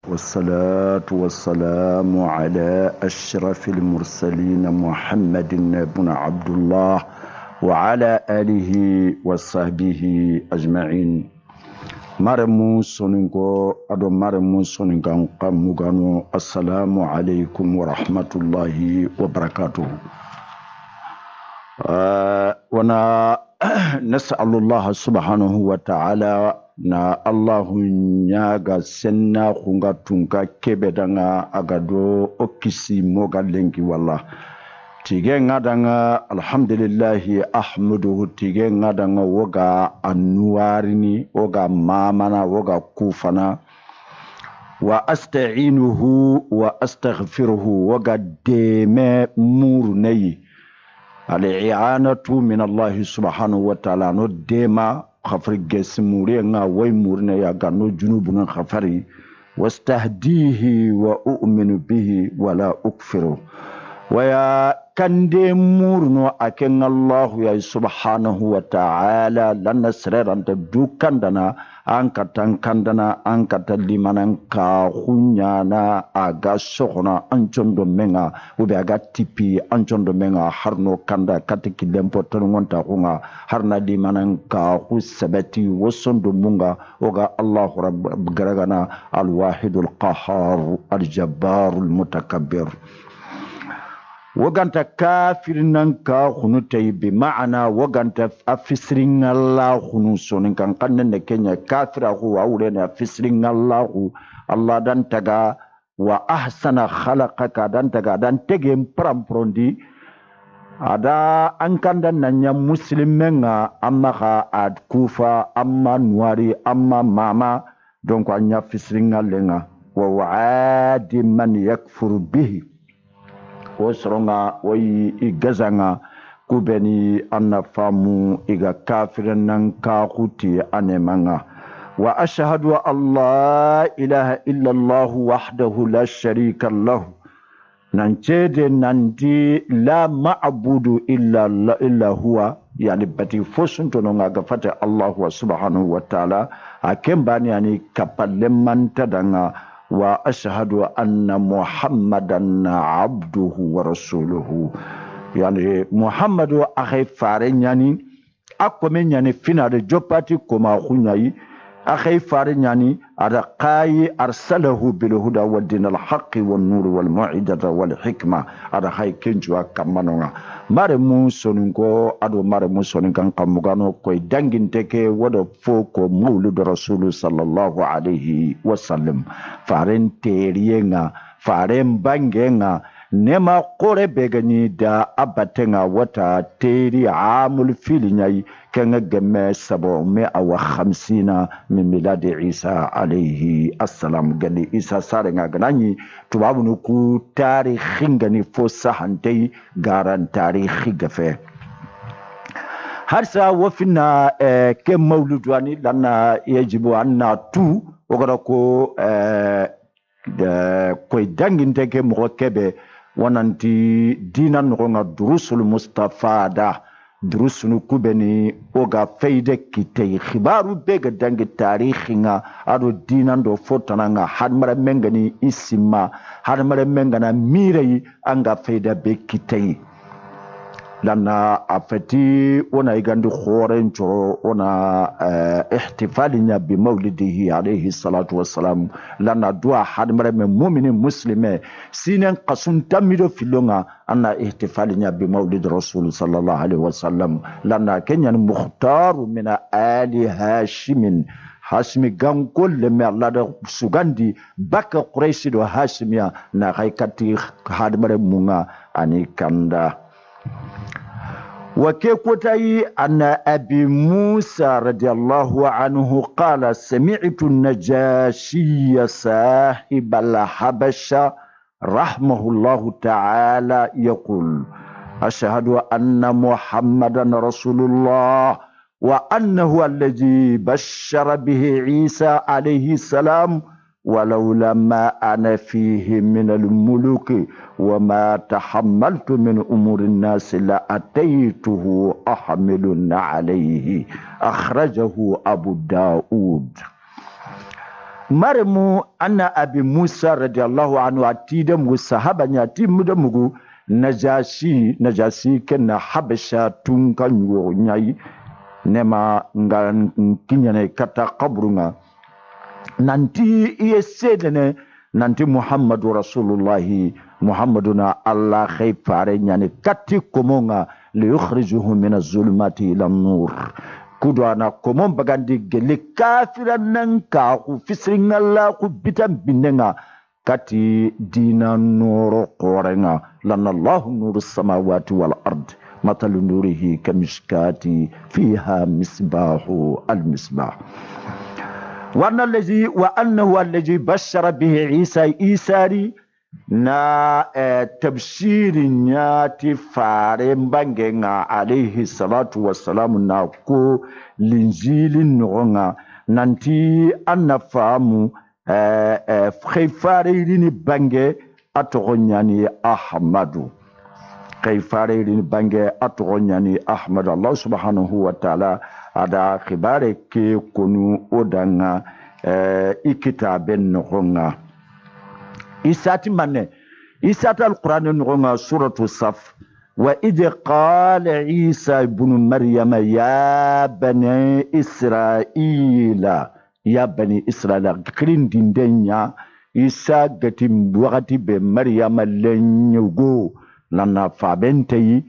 والصلاة والسلام على أشرف المرسلين محمد بن عبد الله وعلى آله وصحبه أجمعين. مرمو سننكو أدو مرمو سننكو قمغانو السلام عليكم ورحمة الله وبركاته. ونا نسأل الله سبحانه وتعالى na Allahu nyaga senna khunga tunka kebedanga agado okisi moga lengi wala tige ngadanga alhamdulillahi ahmaduhu tige ngadanga woga anwarini woga mamana woga kufana wa asta'inuhu wa astaghfiruhu woga deme murneyi al-i'anatu min Allah subhanahu wa ta'ala no dema khafri gesimuri nga way murne ya gano junubun khafari wastahdihi wa u'minu bihi wala ukfiru wa ya kande murno aken Allah ya subhanahu wa ta'ala lan nasran dukan dana an katan kandana an katalimanan ka hunyana aga sokona an chondo menga ube aga tipi an chondo menga harno kanda katiki lempoto ngonta hunga harna limanan ka husabati wasondo munga oga Allah rabb garagana alwahidul qahhar aljabbarul mutakabbir waganta kafir nan ka khunu tay bi ma'ana waganta afisrin Allah khunu sonin kan kannan da kenya kafira hu aure na afisrin Allah dan taga wa ahsana khalaqaka dan taga dan tege pramprondi ada an kandan nan ya muslimen amma ka ad kufa amma nuari amma mama donc anya fisrin Allah wa wa'adi man yakfur bihi wasronga way igazanga kubeni annafamu iga kafiran nan ka kuti anemanga wa ashhadu an la ilaha illa Allah wahdahu la sharika lahu nan cede nanti la ma'budu illa huwa yani bati fosunto no nga gafata Allah subhanahu wa ta'ala akembani yani kapalle mantadanga wa ashhadu anna muhammadan abduhu wa rasuluhu yani muhammadu akhay fare nyani akome nyani finade jopati koma khunyayi akhay fare nyani ada qayi arsalahu bil huda wad din al haqq wan nur wal mau'izata wal hikma ada hay kenjwa kamanonga mare mun sonungo ado mare mun soninkan kamugano koy danginteke wodo foko maulud rasul sallallahu alaihi wasallam faren teriyenga faren bangenga nema kore begani da abatenga wata teri amul filinyai kenga gemme sabo me awa 50 min miladi isa alaihi assalam gani isa sarenga ganani tubabu nuku tarihin gani fo sahantei garan tarihi gafe harsa wafina ke mauludwani lana yajibu anna tu ogara ko koy danginteke mo kebe wananti dina ngonga durusul mustafada durusunu kubeni oga feide kitay khibaru bega dangi tarikhinga ado dina ndo fotananga hadmara mengani isima hadmara mengana mirei anga feida be kitay lana afati ona igandi khoren choro ona ihtifalinya bi maulidihi alayhi salatu wassalam lana dua hadmara me mu'mini muslime sinen qasun tamido filonga anna ihtifalinya bi maulid rasul sallallahu alaihi wasallam lana kenyan mukhtar min ali hashimi gankol le me Allah da sugandi baka quraishi do hashimiya na haikati hadmara munga ani kanda وكيكوتاي أن أبي موسى رضي الله عنه قال سمعت النجاشي صاحب الحبشة رحمه الله تعالى يقول أشهد أن محمدا رسول الله وأنه الذي بشر به عيسى عليه السلام ولولا ما أنا فيه من الملوك وما تحملت من أمور الناس لأتيته أحمل عليه أخرجه أبو داود maremu anna abi Musa radiyallahu anhu atida mu sahaba nya timuda mugu najasi kenna habasha tun kan yo nyai nema ngan kinyane kata qabrunga nanti yesedene nanti Muhammadu Rasulullahi Muhammaduna Allah khayfare nyane katti komonga li yukhrijuhu min az-zulumati ila an-nur kudwana komon bagandi gele kafiran nan ka ku fisrin Allah ku bitan binenga kati dina nuru qorenga lanna Allahu nuru samawati wal ard matalu nurihi kamishkati fiha misbahu al-misbah وأنه الذي بشر به عيسى إيساري na tafsirin nyati faren bangenga alaihi salatu wassalamu na ko linjilin nonga nanti annafamu khayfarini bange atogonyani ahmadu khayfarini bange atogonyani ahmadu Allah subhanahu wa ta'ala ada khibare ke kunu odanga ikitaben nonga isati manne isati alquran nonga suratu saf wa idh qala isa ibn maryam ya bani israila kirin dindenya isa gatim wakati be maryam lenyugo lana fabentei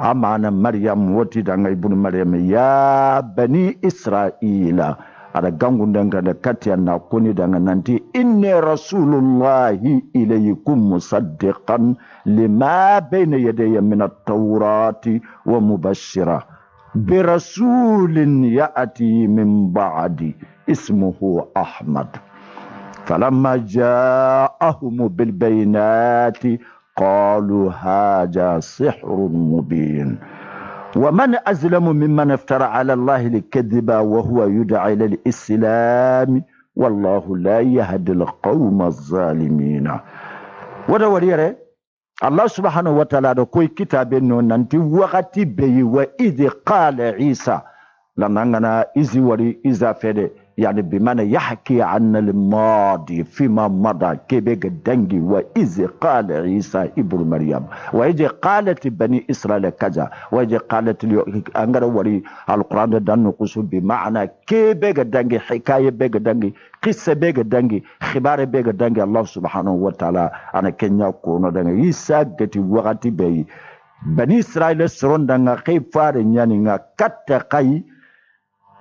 amana maryam wati danga ibn maryam ya bani israila ada gangundanga da katiya na kuni danga nanti inni rasulullahi ilaykum musaddiqan lima bayna yadayya min at-taurati wa mubashshira bi rasulin ya'ti min ba'di ismuhu ahmad falamma ja'ahum bil bayinati qalu hadha sihrun mubin ومن أظلم ممن افترى على الله الكذب وهو يدعى إلى الإسلام والله لا يهدي القوم الظالمين ودوريره الله سبحانه وتعالى كوي كتاب ننتي وقتي بي وإذ قال عيسى لما إذ وري إذا فده يعني بمعنى يحكي عن الماضي فيما مضى كبير دنجي وإذ قال عيسى ابن مريم وإذ قالت بني إسرائيل كذا وإذ قالت أنغر وري القرآن دان قصو بمعنى كبير دنجي حكاية بير دنجي قصة بير دنجي خبار بير دنجي الله سبحانه وتعالى أنا كنيا كونا دنجي عيسى جتي وقتي بي بني إسرائيل سرون دنجا خيفار نيانينا كتقاي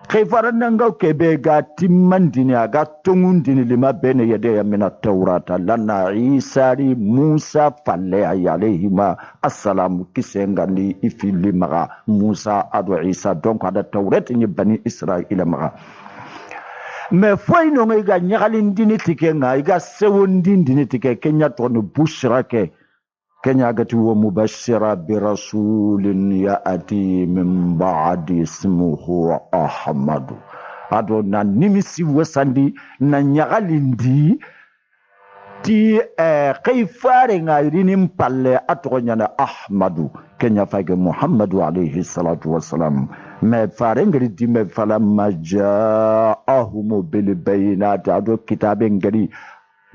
khayfaran nanga kebe ga timmandini aga tongundini lima bene yede ya mina taurata lana isari musa falle alayhima assalamu kisengani ifili maga musa adu isa donc ada taurat ni bani israila maga me foi no ga nyagalindini tike nga iga sewondindini tike kenya tonu bushrake kenya gati wa mubashira bi rasulin ya'ati min ba'di ismuhu ahmadu ado na nimisi wasandi na nyagalindi ti khayfare ngairini mpalle atonya na ahmadu kenya fage muhammadu alayhi salatu wassalam me fare ngari di me fala maja'ahum bil bayinati ado kitabe ngari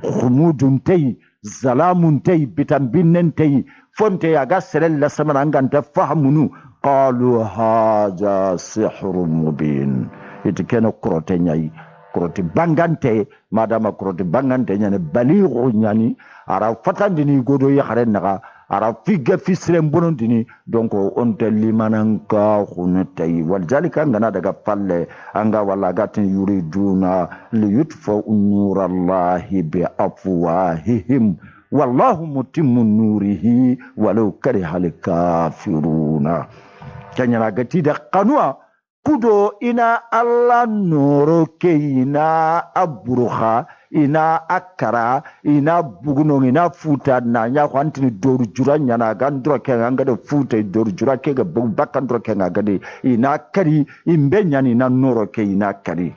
khumudun tay zalamun tay bitambinnen tay fonte yaga selel la samana nganta fahmunu qalu haja sihrun mubin itikena krote nyai krote bangante madama krote bangante nyane balighu nyani ara fatandini godo yakhare naga ara figa fisrem bonondini donc on te limananka khunatay walzalika ngana daga falle anga wala gatin yuriduna liyutfa nurallahi bi afwahihim wallahu mutimmu nurihi walau karihal kafiruna kanyana gati da qanwa kudo ina Allah noro keina abruha ina akara ina buguno ina futa na nya kwantini doru jura nyana gandro kenga ngade futa doru jura kega bakandro kenga gade ina kari imbe nyani na noro ke ina kari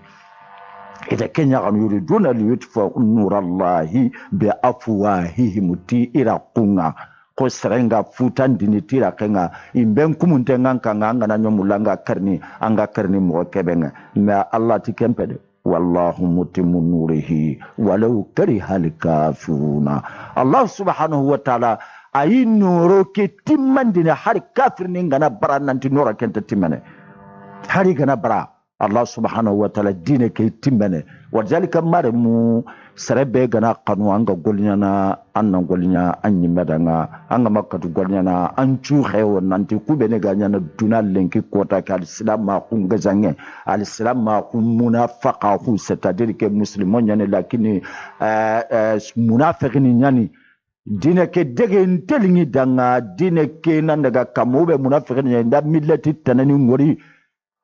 ida kenya kan yuriduna liyutfa nurallahi bi afwahihim ti ira kunga ko serenga futan dinitira kenga imben kumunte nganka nganga na nyomulanga karni anga karni mo kebenga ma Allah ti kempede wallahu mutimmu nurihi walau kariha al-kafiruna. Allah subhanahu wa ta'ala ayi noro ke timmandine har kafir ni ngana bara nanti nora kenta timmane hari gana bara Allah subhanahu wa ta'ala dine ke timmane wajalika mare mu serebe gana kanu anga golnyana anna golnya anyi medanga anga makatu golnyana anchu xewo nanti kubene ganyana dunal lenki kota ka islam ma kungazange al-islam ma munafaqa hu c'est-à-dire que musulmon nyane lakini munafiqini nyani dine ke dege ntelingi danga dine ke nandaga kamube munafiqini nda millati tanani ngori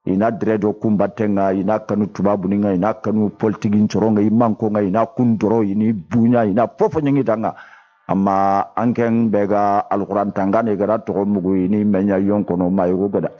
ina dredo kumbatenga ina kanu tubabu ninga ina kanu politiki nchoronga imanko nga ina kundoro ini bunya ina fofo nyengi danga amma anken bega alquran tangane gara to mugu ini menya yonkono mayo goda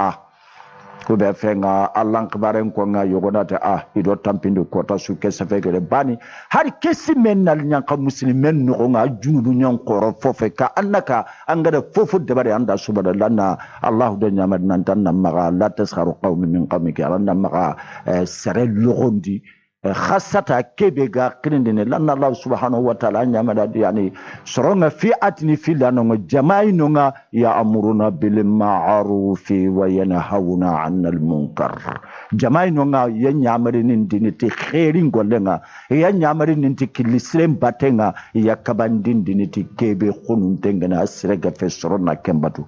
ko be fenga Allah kbaren ko nga yogonata ido tampinde kota su kessa fegere bani har kessi men nal nyanka muslimen no nga junudu nyon koro fofe ka annaka angada fofu de bari anda subhanallah Allah do nyamad nan tan maga la tasharu qawmin min qawmika anda maga sare logondi khasata kebe ga kinindine lan Allah subhanahu wa ta'ala nyamada yani soronga fi atni fi lanonga jamai nonga ya amuruna bil ma'ruf wa yanhauna 'anil munkar jamai nonga ya nyamari nindini ti khairin gollenga ya nyamari ninti kilisrem batenga ya kabandin diniti kebe khunun tengana asrega fe sorona kembatu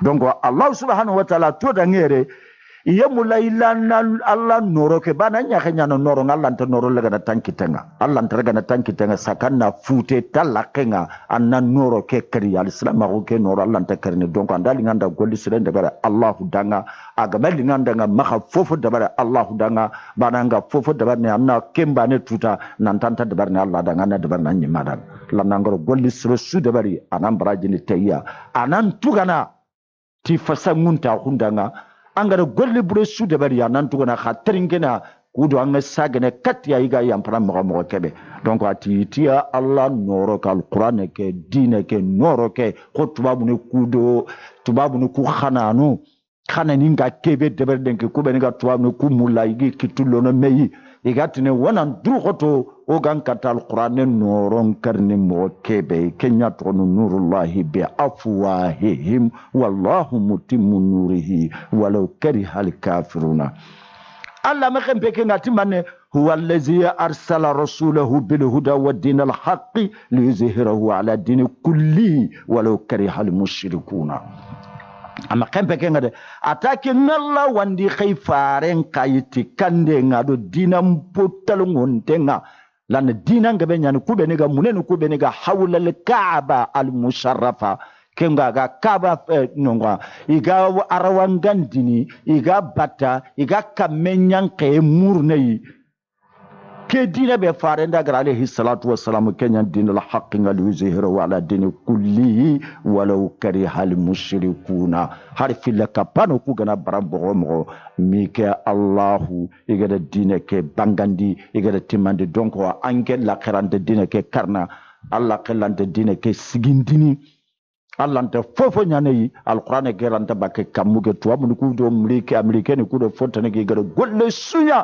donc Allah subhanahu wa ta'ala to dangere yamula ilana Allah noro ke bana nyakanya no noro ngalanta noro lega na tankitenga Allah ntarega na tankitenga sakana fute talakenga anna noro ke kari al-islam ko ke noro Allah ntakarne donc andali nganda golli sirende bara Allah danga agamali nganda nga maka fofo dabara Allah danga bana nga fofo dabara ne anna kemba ne tuta nantanta dabara ne Allah danga na dabara na nyimadan lanangoro golli siro su dabari anan barajini tayya anan tugana ti fasangunta hundanga angara golli bure su de bari nan tugana khatringena kudo anga sagene katya iga yampara mo kebe donc ati tia Allah noro kal qur'an ke dine ke noro ke khotbabu ne kudo tubabu ne ku khananu khana ninga kebe de bari denke ku be ninga tubabu ne ku mulla igi kitullo no meyi igatine wonan du khoto o gan katal qur'an noron karni mo kebe kenya to nurullahi bi afwahihim wallahu mutimmu nurihi walau karihal kafiruna Allah ma kempe ke ngati manne huwa allazi arsala rasulahu bil huda wad dinil haqqi liyuzhirahu ala din kulli walau karihal mushrikuna ama kempe ke ngade atake ngalla wandi khayfaren kayiti kande ngado dinam potal ngontenga lan dinan gabe nyani kubeni ga munenu kubeni ga hawla al kaaba al musharrafa kenga ga kaaba nonga iga arawangandini iga bata iga kamenyan ke murnei ke dina be farenda gar alayhi salatu wassalam kenyan dinul haqq ngal yuzhiru ala din kulli walau karihal mushrikuna harfi lakapano ku gana barambo mo mike Allahu igada dina ke bangandi igada timande donc anke la kharande dina ke karna Allah kelante dina ke sigindini Allah nta fofo nyane alquran ke ranta bakke kamuge to amunu ku do mlike americaine ku do fontane ke gada golle sunya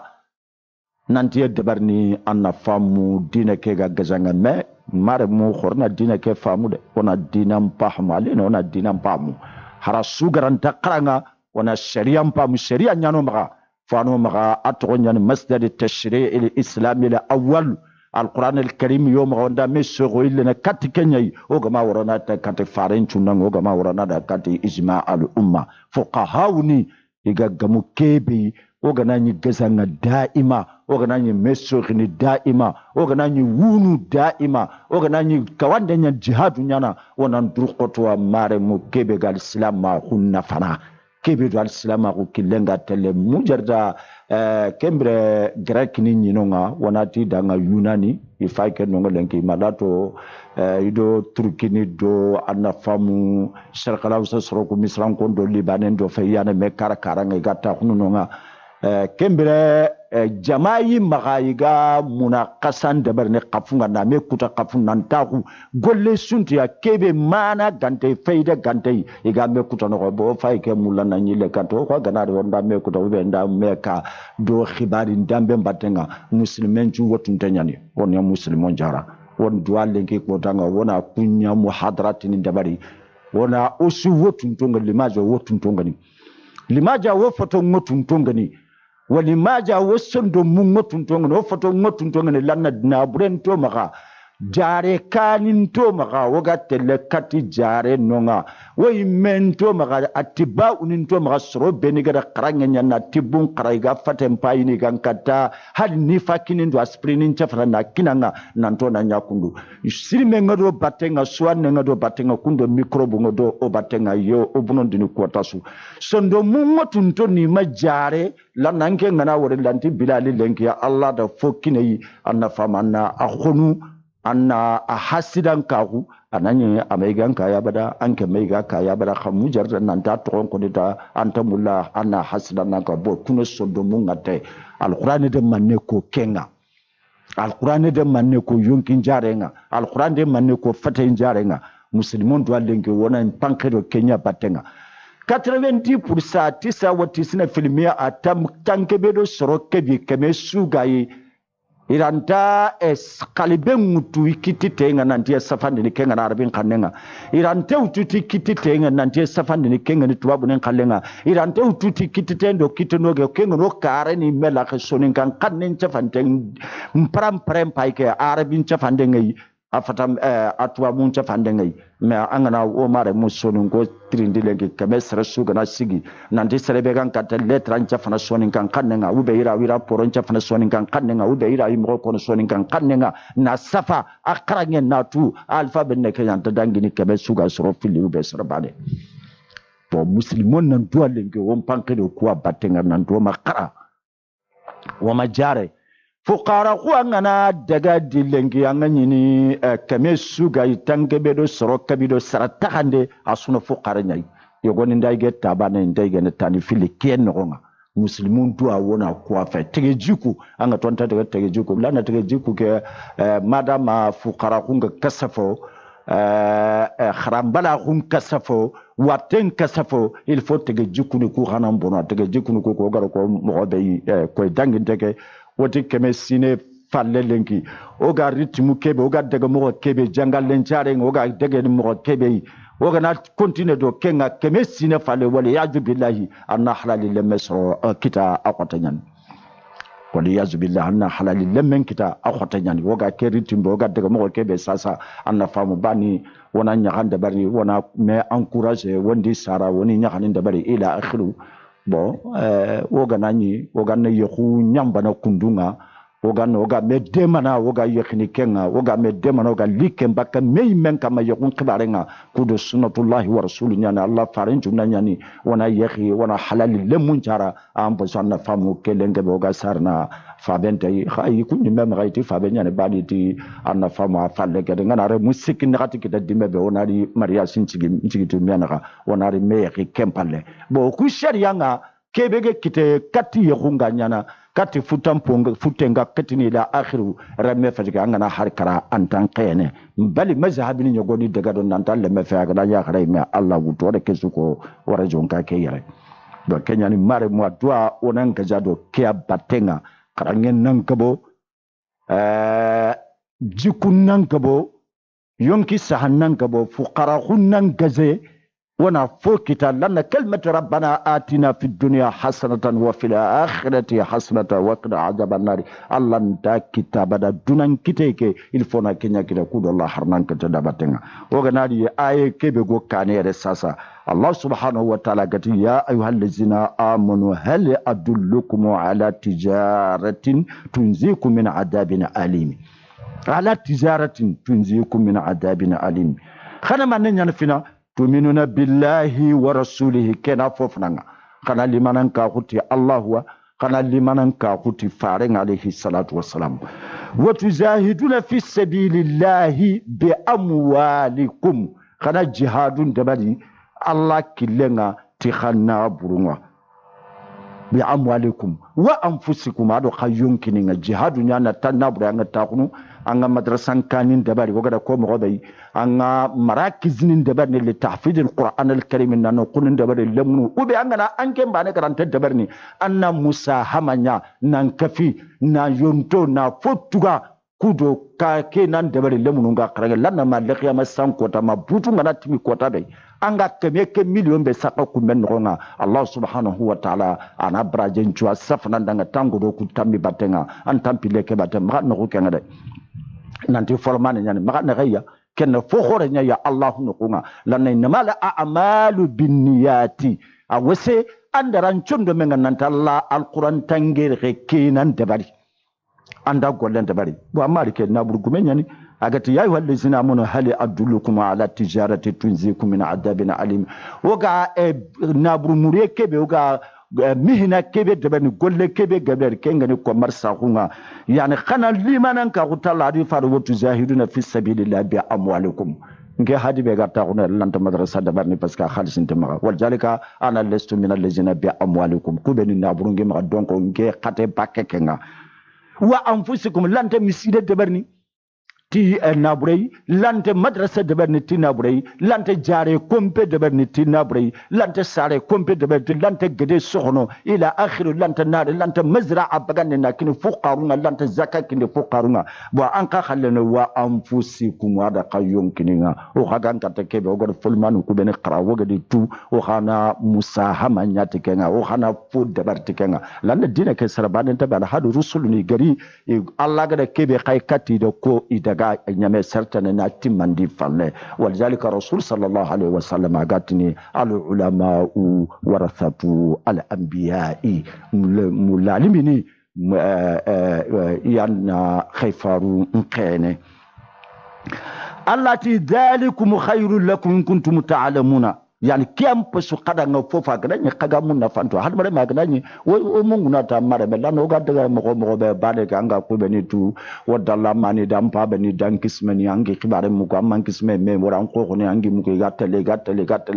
nanti debarni anna famu dina ke ga gazanga me mare mu khorna dina ke famu de ona dina mpahmu alena ona dina mpamu hara sugaranta qaranga ona sharia mpamu sharia nyano maga fano maga atro nyane masdar at-tashri' al-islami al-awwal القرآن الكريم يوم غندا مسوغو إلنا كاتي كنياي وغما ورانا كاتي فارين تشونان وغما ورانا كاتي إجماع الأمة فقهاوني إيغا غمو كيبي وغناني غزانا دائما وغناني مسوغني دائما وغناني وونو دائما وغناني كواندنيا جهاد نيانا ونندرقوتوا ماري مو كيبي غال السلام ما هن فنا كيبي غال السلام ما كيلنغا تلي مجردا kembre grek ni nyinonga wanati danga yunani ifaike nonga lenki malato ido turkini do anafamu sharqala usa soroku misran kondo libanen do feyane me kara karanga gata hununonga kembre jama'i magayiga muna kasan dabar ne kafunga na me kuta kafun nan taku golle suntiya kebe mana gante faida gante iga me kuta no bo fay ke mulana nyile kanto ko ganare wonda me kuta ube nda me ka do khibari ndambe mbatenga muslimen ju wotun tanyani won ya muslimon jara won duwalle ke ko tanga wona kunya muhadaratin dabari wona osu wotun tonga limaja wotun tonga ni limaja wo foto ngotun tonga ni wali maja wasondo mungotun tonga no foto ngotun tonga ni lanna na buren to maka jare kanin to maka waga tele kati jare nonga way men to maka atiba unin to maka soro beniga da karanga nyana tibun karaiga fatem payini gankata hal ni fakinin do aspirinin chafra na kinanga nanto na nyakundu sirime ngado batenga swan ngado batenga kundo microbe ngodo o batenga yo obunon dini kotasu sondo mungotun to ni majare lananke ngana wore lanti bilali lenki ya Allah da fokine anna famanna akhunu anna ahasidan kahu ananye amaigan kaya bada anke maiga kaya bada khamujar nan ta toron ko dita anta mulla anna hasidan nan ka bo kuno sondo mungate alquran de manne ko kenga alquran de manne ko yonkin jarenga alquran de manne ko fatain jarenga muslimon do lenke wona pankero kenya batenga 90% tisa watisina filmia atam tankebedo soro kebi keme sugayi iranta kaliben mutu ikiti tenga nanti safandi ni kenga na arabin kanenga irante ututi kiti tenga nanti safandi ni kenga ni tubabu nen kalenga irante ututi kiti tendo kitenoge kenga no kare ni mela kesonin kan kanen chafanden mpram prem paike arabin chafande ngai afatam atwa mun chafande ngai me angana o mare musonin ko trindi lengi kamesra suga na sigi nanti serebe kan katel letran chafana sonin kan kanenga ube ira wira poron chafana sonin kan kanenga ube ira imro kono sonin kan kanenga na safa akranye na tu alfa benne kenyan tadangini kebe suga soro fili ube sorbane po muslimon nan to lengi won pankede ko batenga nan to makara wa majare fukara ko ngana daga dilengi anganyini kame suga itangebe do soro kabido saratakande asuno fukara nyai yogoni ndayge tabane ndayge ne tani fili kien ngonga muslimun do awona ko fa tegejiku anga tonta daga tegejiku lana tegejiku ke madama fukara kunga kasafo kharambala kun kasafo waten kasafo il faut tegejiku ni ku hanan bono tegejiku ni ko garo ko mo be ko dangin tege woti keme sine falle lenki oga ritmu kebe oga daga mo kebe jangal lencare oga daga mo kebe oga na continue do kenga keme sine falle wala yaju billahi anna halal lemesro kita akotanyan wala yaju billahi anna halal lemen kita akotanyan oga ke ritmu oga daga mo kebe sasa anna famu bani wana nyakanda bari wana me encourage wondi sara woni nyakanda bari ila akhiru bon woga nani woga na yehu nyamba na kundunga woga me demana woga yekhini kenga woga me demana woga likemba ka me men kama yekun kibarenga kudo sunnatullahi wa rasulullahi nyana Allah farinju nanyani wana yekhi wana halali lemun jara ambo sanna famu kelenge woga sarna fabente khayi kunni mem gaiti fabenya ne badi ti anna famu afalle ke ngana re musiki ngati kita dimbe onari maria sinchigi tu menaka onari me yekhi kempalle bo ku sharia nga kebege kite kati yekhunga nyana kati futenga katini la akhiru ramme fatiga ngana harkara antan qene bali mazhabini nyogoni daga don nantal le mefa ga ya khare me Allah wuto de kesuko warajon ka ke yare do kenya ni mare mo dua onan ka jado ke batenga karangen nan kabo jikun nan kabo yonki sahannan kabo fuqara khunnan gaze wana fokita lana كلمة ربنا آتنا في الدنيا حسنة وفي الآخرة حسنة وقنا عذاب النار الله نتا كتابنا دونان كتيك الفونا كنيا كده كود الله حرنان كتدا باتنا وغنادي آية كبيغو كاني رساسا الله سبحانه وتعالى قال يا أيها الذين آمنوا هل أدلكم على تجارة تنزيكم من عذاب أليم على تجارة تنزيكم من عذاب أليم خنا ما نينا تؤمنون بالله ورسوله كنا فوفنا خنا لمن كاخوتي الله خنا لمن كاخوتي فارن عليه الصلاة والسلام وتجاهدون في سبيل الله بأموالكم خنا جهاد دبالي الله كلنا تخنا برونوا بأموالكم وأنفسكم هذا خيون كنين الجهاد نانا تنابر أن تاكنو أن مدرسة كانين دبر وقد كوم غبي أن مراكز دبر لتحفيظ القرآن الكريم نانو كونين دبر لمنو وبأننا أنكم بانك رانت دبرني أن مساهمنا نانكفي نانيونتو نافوتوغا kudo ka kenan da bari lemunu ga karage lanna ma lekya ma san kota ma butu ngana timi kota be anga ke million be saka ku men ronga Allah subhanahu wa ta'ala ana brajen chwa safna ndanga tango do ku tammi batenga an tampi leke batem ma no ko kenga de nanti formane nyane ma na gaya ken fo khore nya ya Allah no kunga lanna inama a'malu binniyati awese andaran chondo menga nanta Allah alquran tangere ke kenan da bari anda gollen da bari bo amma rike na burgume nyani agati yayi walle zina mun hali adullukum ala tijarati tunzikum min adabin alim woga na burmure kebe woga mihina kebe da bani golle kebe gaber kengani ko marsa kunga yani khana limanan ka hutalla di faru wa tuzahiduna fi sabilillah bi amwalikum nge hadi be garta ko lanta madrasa da barni parce que khalisin tama wal jalika ana lestu min allazina bi amwalikum kubeni na burunge ma donc nge khate bakke kenga wa anfusikum lante miside debarni ti naburey lante madrasa debarni ti naburey lante jare kompe debarni ti naburey lante sare kompe debarni lante gede soxno ila akhir lante nar lante mazra'a bagane nakini fuqaruna lante zakat kini fuqaruna bo anka khallena wa anfusikum wada qayyum kininga o khagan kata kebe o god fulmanu ku bene qara wogadi tu o khana musahama nyati kenga o khana fu debarti kenga lande dina ke sarabane tabana hadu rusuluni gari Allah gada kebe khay katti do ko ida ga nyame certaine na timandi falle walzalika rasul sallallahu alaihi wasallam agatini al ulama warathatu al anbiya'i mulalimini yana khayfaru nkene allati dhalikum khairul lakum in kuntum ta'lamuna yani kiam pesu kadanga fofa gadanya kaga mun na fanto har mare magadanya o munguna ta mare bella no ga daga mo be bade ga anga ko beni tu wadalla mani dam pa beni dan kismeni angi khibare mu ko man kisme me waran ko ne angi mu ko gattale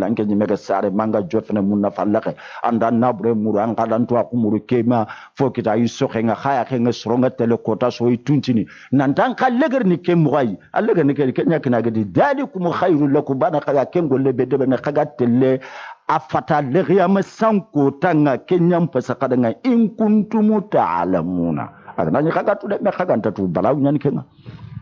anke ni mega sare manga jofne mun na fallake anda nabre mu ran kadan to akumuru kema fokita yiso khenga khaya khenga sronga tele kota so ituntini nan tan kallegar ni kemu gai allaga ni ke nya kana gadi dalikum khairul lakum bana kaga kengolle be de bena kaga telle afata leghiyama sanko tanga kenyam pasakada nga in kuntum ta'lamuna adana kaga tu de me kaga tatu balaw nyani kenga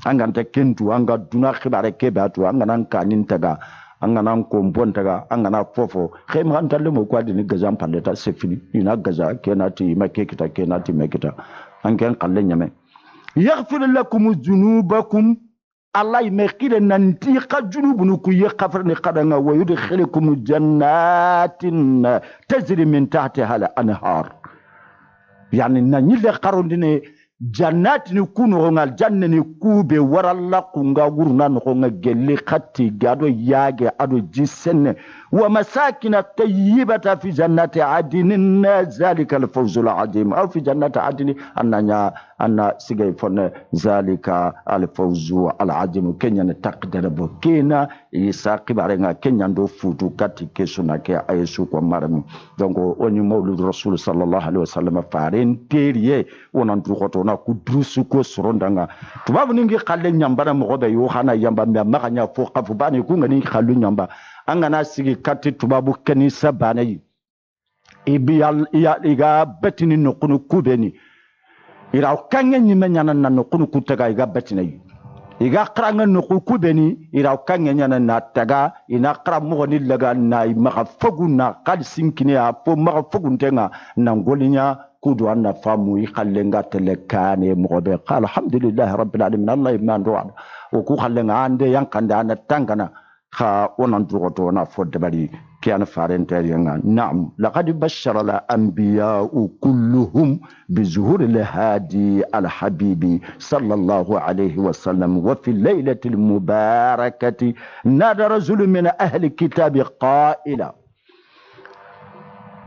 anganta kentu anga duna khibare kebatu anga nan kanin taga anga nan kompon taga anga na fofo khim han talle mo kwadi ni gazam paleta c'est fini ina gaza kenati makekita kenati mekita angen kalle nyame yaghfir lakum dhunubakum Allah ymekile nanti qajunubunu ku yaghfirni qadanga wa yudkhilukum jannatin tajri min tahtiha al-anhar yani nanyile qarondine jannatin kunu ngal jannani kube waralla kunga gurna no nga gelli khatti gado yage ado jisenne wa masakin tayyibata fi jannati adnin zalika al-fawz al-azim aw fi jannati adnin anna sigay fon zalika al-fawz al-azim kenya ne taqdara bo kena isa qibare nga kenya ndo futu katti kesuna ke ayesu ko marami donc oni mawlud rasul sallallahu alaihi wasallam farin teriye onan du khoto na ku drusu ko sorondanga tubabu ningi khalle nyambara mo gobe yo khana yamba makanya fo qafu bani ku ngani khallu nyamba angana sigi katti tubabu kanisa banayi ibiyal iga betini no kunu kubeni ira kanya nyime nyana no kunu kutaga iga betini iga kranga no kubeni ira kanya nyana na taga ina kra mo ni laga na maka foguna kal sinkini a po maka foguntenga na ngolinya kudu anna famu ikhallenga telekane mo be qala alhamdulillah rabbil alamin allah iman do o ku khallenga ande yankanda na tangana kha onan dugoto na fodde bari kian farenteri nga na'am laqad bashara al anbiya kulluhum bi zuhur al hadi al habibi sallallahu alayhi wa sallam wa fi laylati al mubarakati nada rajul min ahli kitab qa'ila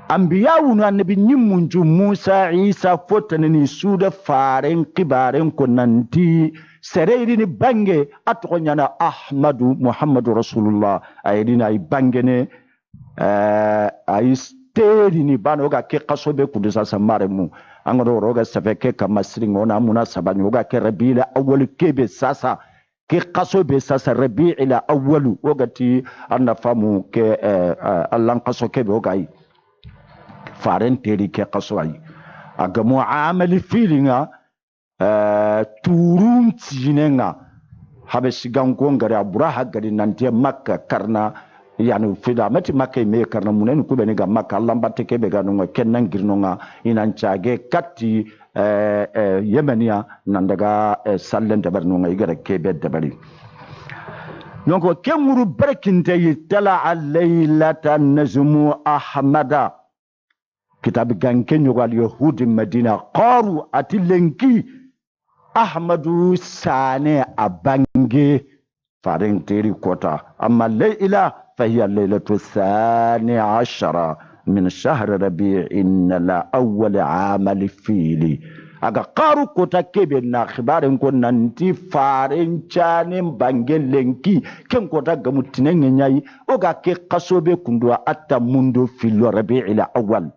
anbiya wunu annabi nyimmunju Musa Isa fotanani suda faren kibaren ko nanti sereydini bange atogonyana Ahmadu Muhammadu Rasulullah ayidina ay bangene ay terini bana oga ke qasobe kudisa samare mu angoro roga safe ke kamasri ngona muna sabani oga ke rabila awwal kebe sasa ke qasobe sasa rabi'ila awwalu ogati anna famu ke allan qaso kebe oga yi faren teri ke qaso yi aga muamali filinga turun tinenga habe sigan gongare aburaha gari nanti makka karna yani fida mati makka me karna munen ku beni ga makka Allah batte kebe ga no kennan girnonga inan caage katti yemenia nan daga sallen dabar no igara kebe dabari donc kemuru barkinte yitala al-laylatan najmu ahmada kitab ganke nyogal yahudi madina qaru atilenki ahmadu sane abange farin teri kota amma layla فهي الليلة 12 من شهر ربيع la أول عام الفيل aga qaru kota kebe na khibarin ko nanti farin chanin bangen lenki ken kota gamutinen nyai oga ke qasobe kundwa atta mundo fil rabi'il awwal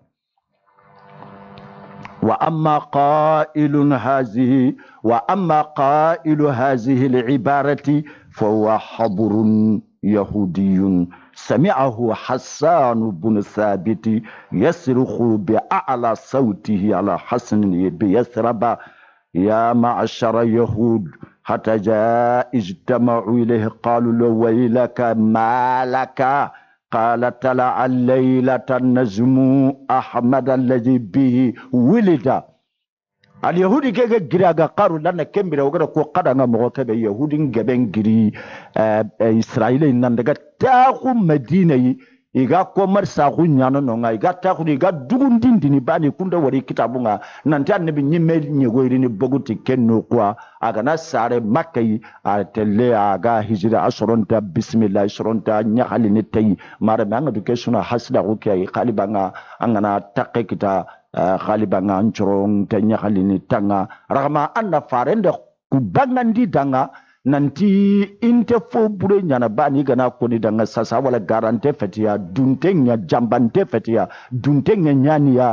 وأما قائل هذه العبارة فهو حبر يهودي سمعه حسان بن ثابت يصرخ بأعلى صوته على حسن بيثرب يا معشر يهود حتى جاء اجتمعوا إليه قالوا له ويلك ما لك قال طلع الليلة النجم أحمد الذي به ولد اليهودي كي جراغا قالوا لنا كمبرا وغدا كو قدانا مغو كبه يهودي غبن غري اسرائيل نندغا تاخو مدينه iga komar sa kunyano nonga iga takhudi iga dugundindini bani kunda wari kitabunga nanti annabi nyimme nyegoyiri ni boguti kenno kwa aga na sare makkai atelle aga hijra asronta bismillah asronta nyakali ni tayi mara manga duke suna hasda ukiya qalibanga angana takke kita qalibanga anchron tanya khalini tanga ragama anna farenda kubangandi danga nanti inte fo bure nyana bani gana koni danga sasa wala garante fetia duntenya jambante fetia duntenya nyania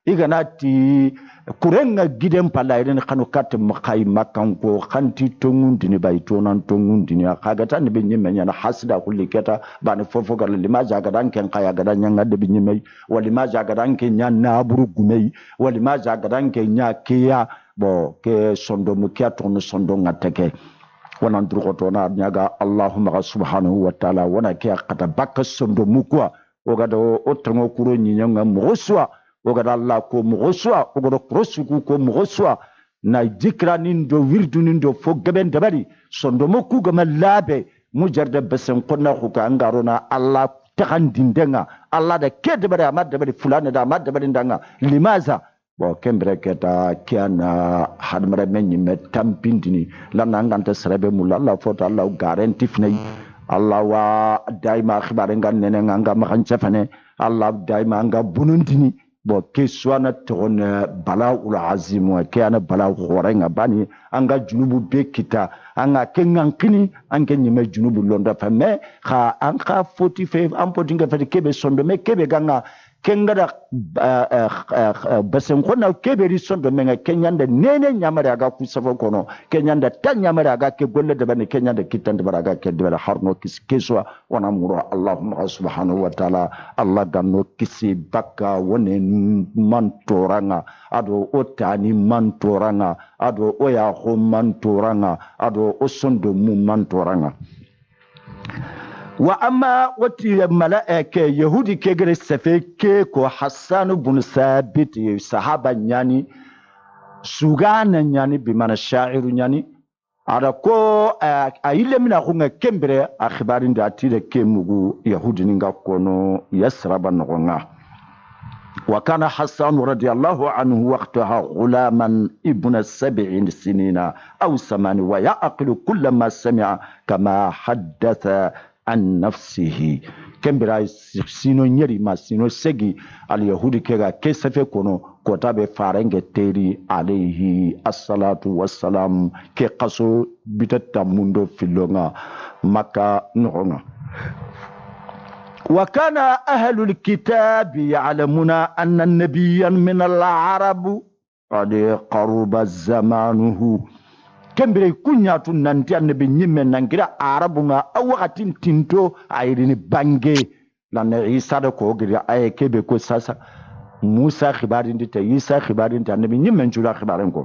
igana ti kurenga gidem palairen khanu kat makai makan ko khanti tongundini bay tonan tongundini khagata ne benye nyana hasda kulli keta bani fofo gal lima jaga dan ken kaya gada nyanga de benye may wali ma jaga dan ken nyana buru gumey wali ma jaga dan ken nyakiya bo ke sondo mukia tono sondo ngateke wana ndrugoto na nyaga Allahumma subhanahu wa ta'ala wana ke akata bakka sondo mukwa ogado otango kuro nyinyanga mugoswa ogada Allah ko mugoswa ogado krosuku ko mugoswa na dikra nindo wirdu nindo fo gaben dabari sondo mukku gama labe mujarda basan konna ko angarona Allah takandindenga Allah da ke dabari amad dabari fulana da amad dabari ndanga limaza bo kembre keta kiana hadmara menyi met tampindini lana nganta serebe mulla Allah foto Allah garanti fnay Allah wa daima khibare ngan nene nga makanchafane Allah daima nga bunundini bo keswana ton balaul azim wa kiana balaul khorenga bani anga junubu be kita anga kengankini anke nyime junubu londa fame kha anka 45 ampodinga fati kebe sondo me kebe ganga kengada basen kona keberi sondo menga kenyanda nene nyamara aga kusafo kono kenyanda tan nyamara aga ke golle de bani kenyanda kitande baraga ke de harno kiswa wana muro Allahumma subhanahu wa ta'ala Allah ganno kisi bakka wone mantoranga ado otani mantoranga ado oya ho mantoranga ado osondo mu mantoranga wa amma wati malaika yahudi ke gare safe ke ko Hassan ibn Sabit sahaba nyani sugana nyani bi mana sha'iru nyani ada ko ayile mina kunga kembere akhbarin da atire ke mugu yahudi ninga kono yasraba ngonga wa kana Hassan radiyallahu anhu waqtaha ghulaman ibn 7 sinina aw 8 wa ya'qilu kullama sami'a kama haddatha an nafsihi kembira sino nyeri ma sino segi al yahudi kega kesafe kono kota be farenge teri alayhi assalatu wassalam ke qaso bitata mundo filonga maka nonga وكان أهل الكتاب يعلمون أن النبيا من العرب قد قرب زمانه كم بيكون ياتو نانتي النبي نيمن نانكرا عربنا أو وقت تنتو عيرين بانجي لأن عيسى دكو غير أي كبي كو ساسا موسى خبارين دي عيسى خبارين دي النبي نيمن جولا خبارين كو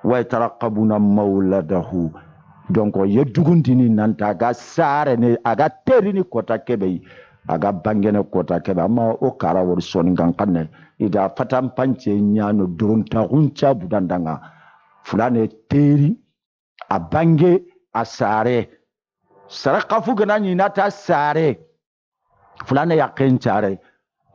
ويترقبون مولده donc yedugundini nanta aga sare ne aga terini kota kebe aga bangene kota kebe amma o kara wor soni kankanne ida fatam panche nyano durunta huncha budandanga fulane teri a bange a sare sarakafu ganani nata sare fulane yakin sare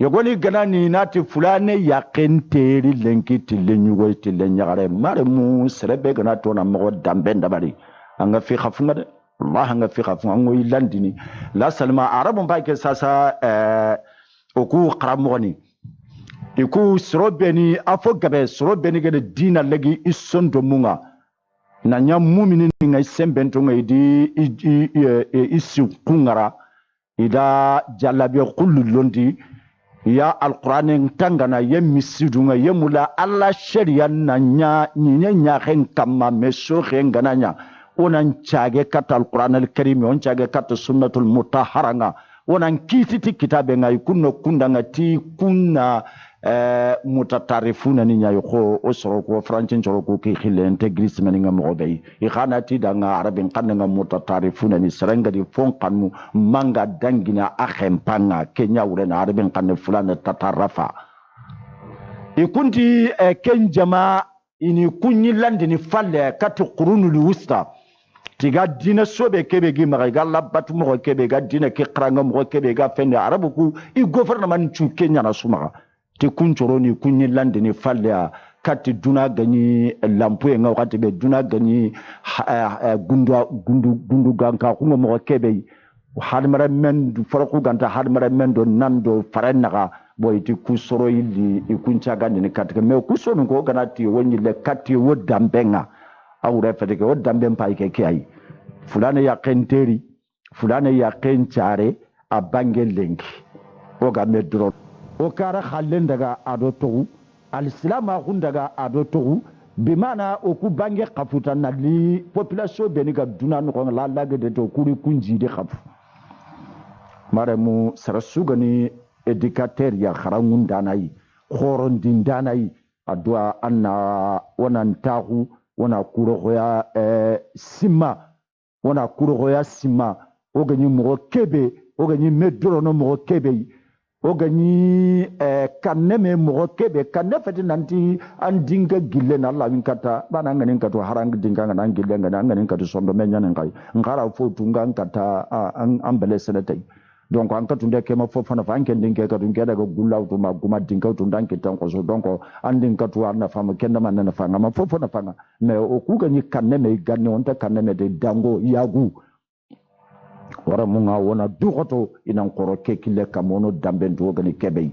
yogoni ganani nati fulane yakin teri lenki tilenyugo tilenyare mare mu serebe gana tona mo dambenda bari anga fi khafunga de Allah anga fi khafunga ngo ilandini la salma arabun ba ke sasa oku qaramoni iku sorobeni afo gabe sorobeni gede dina legi isondo munga na nya mumini ngai sembento ngai di isi kungara ida jalabe kullu londi ya alquran tangana yemisudunga yemula alla sharia na nya nya khen kamma meso khen gananya onan chage kata alquran alkarim on chage kata sunnatul mutahharanga onan kititi kitabe ngai kunno kundanga ti kunna mutatarifuna ni nyayo ko osoro ko francin choro ko ki khile integrisme ni ngam robey I khana ti danga arabin kananga mutatarifuna ni serenga di fon kanu manga dangina akhempanga kenya urena arabin kanne fulana tatarafa ikunti ken jama ini kunyi landini falle katu qurunul wusta tiga dina sobe kebe gi maga galla batu mo kebe ga dina ki kranga mo kebe ga fende arabu ku I gouvernement chu kenya na suma ti kunchoroni kunyi landini falle kati duna gani lampu nga wakati be duna gani gundu ganka ku mo kebe hadmara men faraku ganta hadmara men do nando farennaga boyti kusoro ili ikuncha gandi ni katika me kusono ko ganati woni le kati wodambenga awure fedeke wodamben pay ke kay fulane ya kenteri fulane ya kenchare abange lenki o ga medro o kara khalen daga ado togu alislam akun daga ado togu bimana o ku bange kafuta na li population beniga duna no la lage de to kuri kunji de khafu maremu sarasugani educateur ya kharangun danai khoron din danai adwa anna wonan tahu wana kuroya sima wana kuroya sima ogani mo kebe ogani medro no mo kebe ogani kaneme mo kebe kanne fati nanti andinga gille na Allah min kata bana ngani katu harang dinga ngana gille ngana ngani katu sondo menya ngai ngara fotu ngan kata ambele senetai donc an katunde kema fofana fanke ndinke katunge daga gulla to ma guma dinka to ndanke tan ko so donc andin katu arna fama kenda man na fanga ma fofana fanga me o ku gani kaneme ganne on ta kaneme de dango yagu wara munga wona dugoto inan koro kekile kamono dambento gani kebe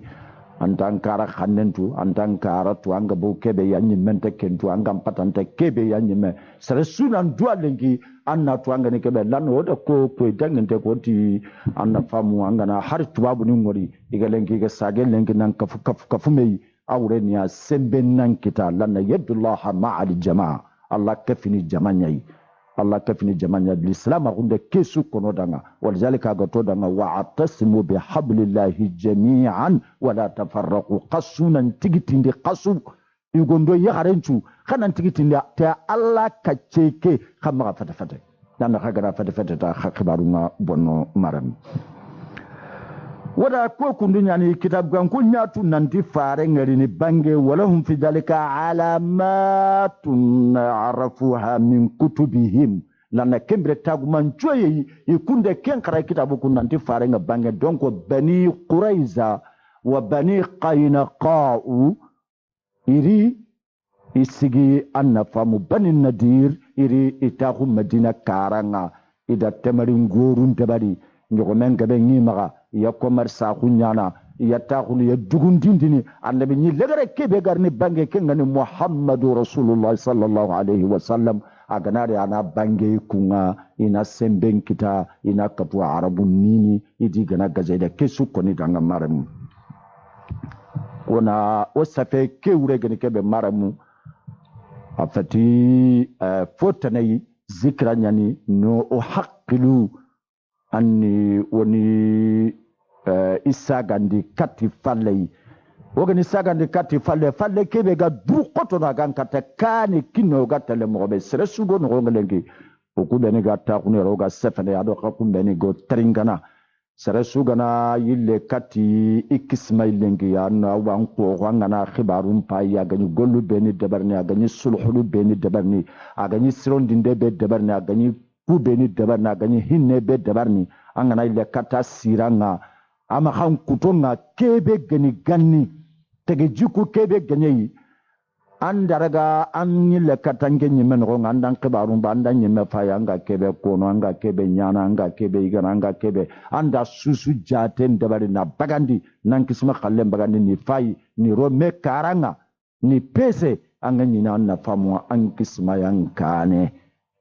antan kara khannentu antan kara to anga bo kebe yanyi mente kentu anga patante kebe yanyi me sare sunan dualengi anna to anga ni kebe lan woda ko dangente ko ti anna famu anga na har tubabu ni ngori igalengi ga sage lengi nan kafu mei awre niya sembe nan kita lan yadullah ma'al jamaa Allah kafini jamanyai Allah kafini jamanya l'islam akunde kesu kono danga walzalika gato danga wa'tasimu bihablillahi jami'an wala tafarraqu qasunan tigitinde qasu igondo yarenchu kana tigitinde ta Allah kaceke kama fata nana khagara fata ta khibaruna bonno maram wada ko kundunya ni kitab gan kunya tun nanti fare ngari ni bange wala hum fi dalika alamatun arafuha min kutubihim lana kembre taguman choye ikunde ken kara kitabu kun nanti fare nga bange donc bani quraiza wa bani qainaqa'u iri isigi annafamu bani nadir iri itahu madina karanga ida temarin gorun tabari nyoko men gabe ngimaga ya commerce kunyana ya takhulu ya dugundindini annabi ni legare kebe garni bange kengani muhammadu rasulullah sallallahu alaihi wasallam aganari ana bange kunga ina semben kita ina katwa arabu nini idi gana gazaida kesu koni danga maramu ona osafe keure gani kebe maramu afati fotanai zikra nyani no o haqilu anni woni isagandi kati fallai wogani sagandi kati falle kebe ga du koto na gan kata kani kino ga tele mo be sere sugo no ngelengi oku beni ga ta kuni roga sefene ado ka kun beni go tringana sere sugana yille kati ikismailengi ya na wan ko wangana khibarun pa ya gani gollu beni debarni agani sulhulu beni debarni agani sirondinde be debarni agani ku beni debarni agani hinne be debarni angana yille kata siranga ama kan kutonga kebe gani ganni tege jiku kebe ganyi andaraga anyile katange nyime no ngandan kibarun banda nyime faya anga kebe kono anga kebe nyana anga kebe igana anga kebe anda susu jaten dabari na bagandi nan kisma khalle bagandi ni fay ni rome karanga ni pese anga nyina na famu an kisma yankane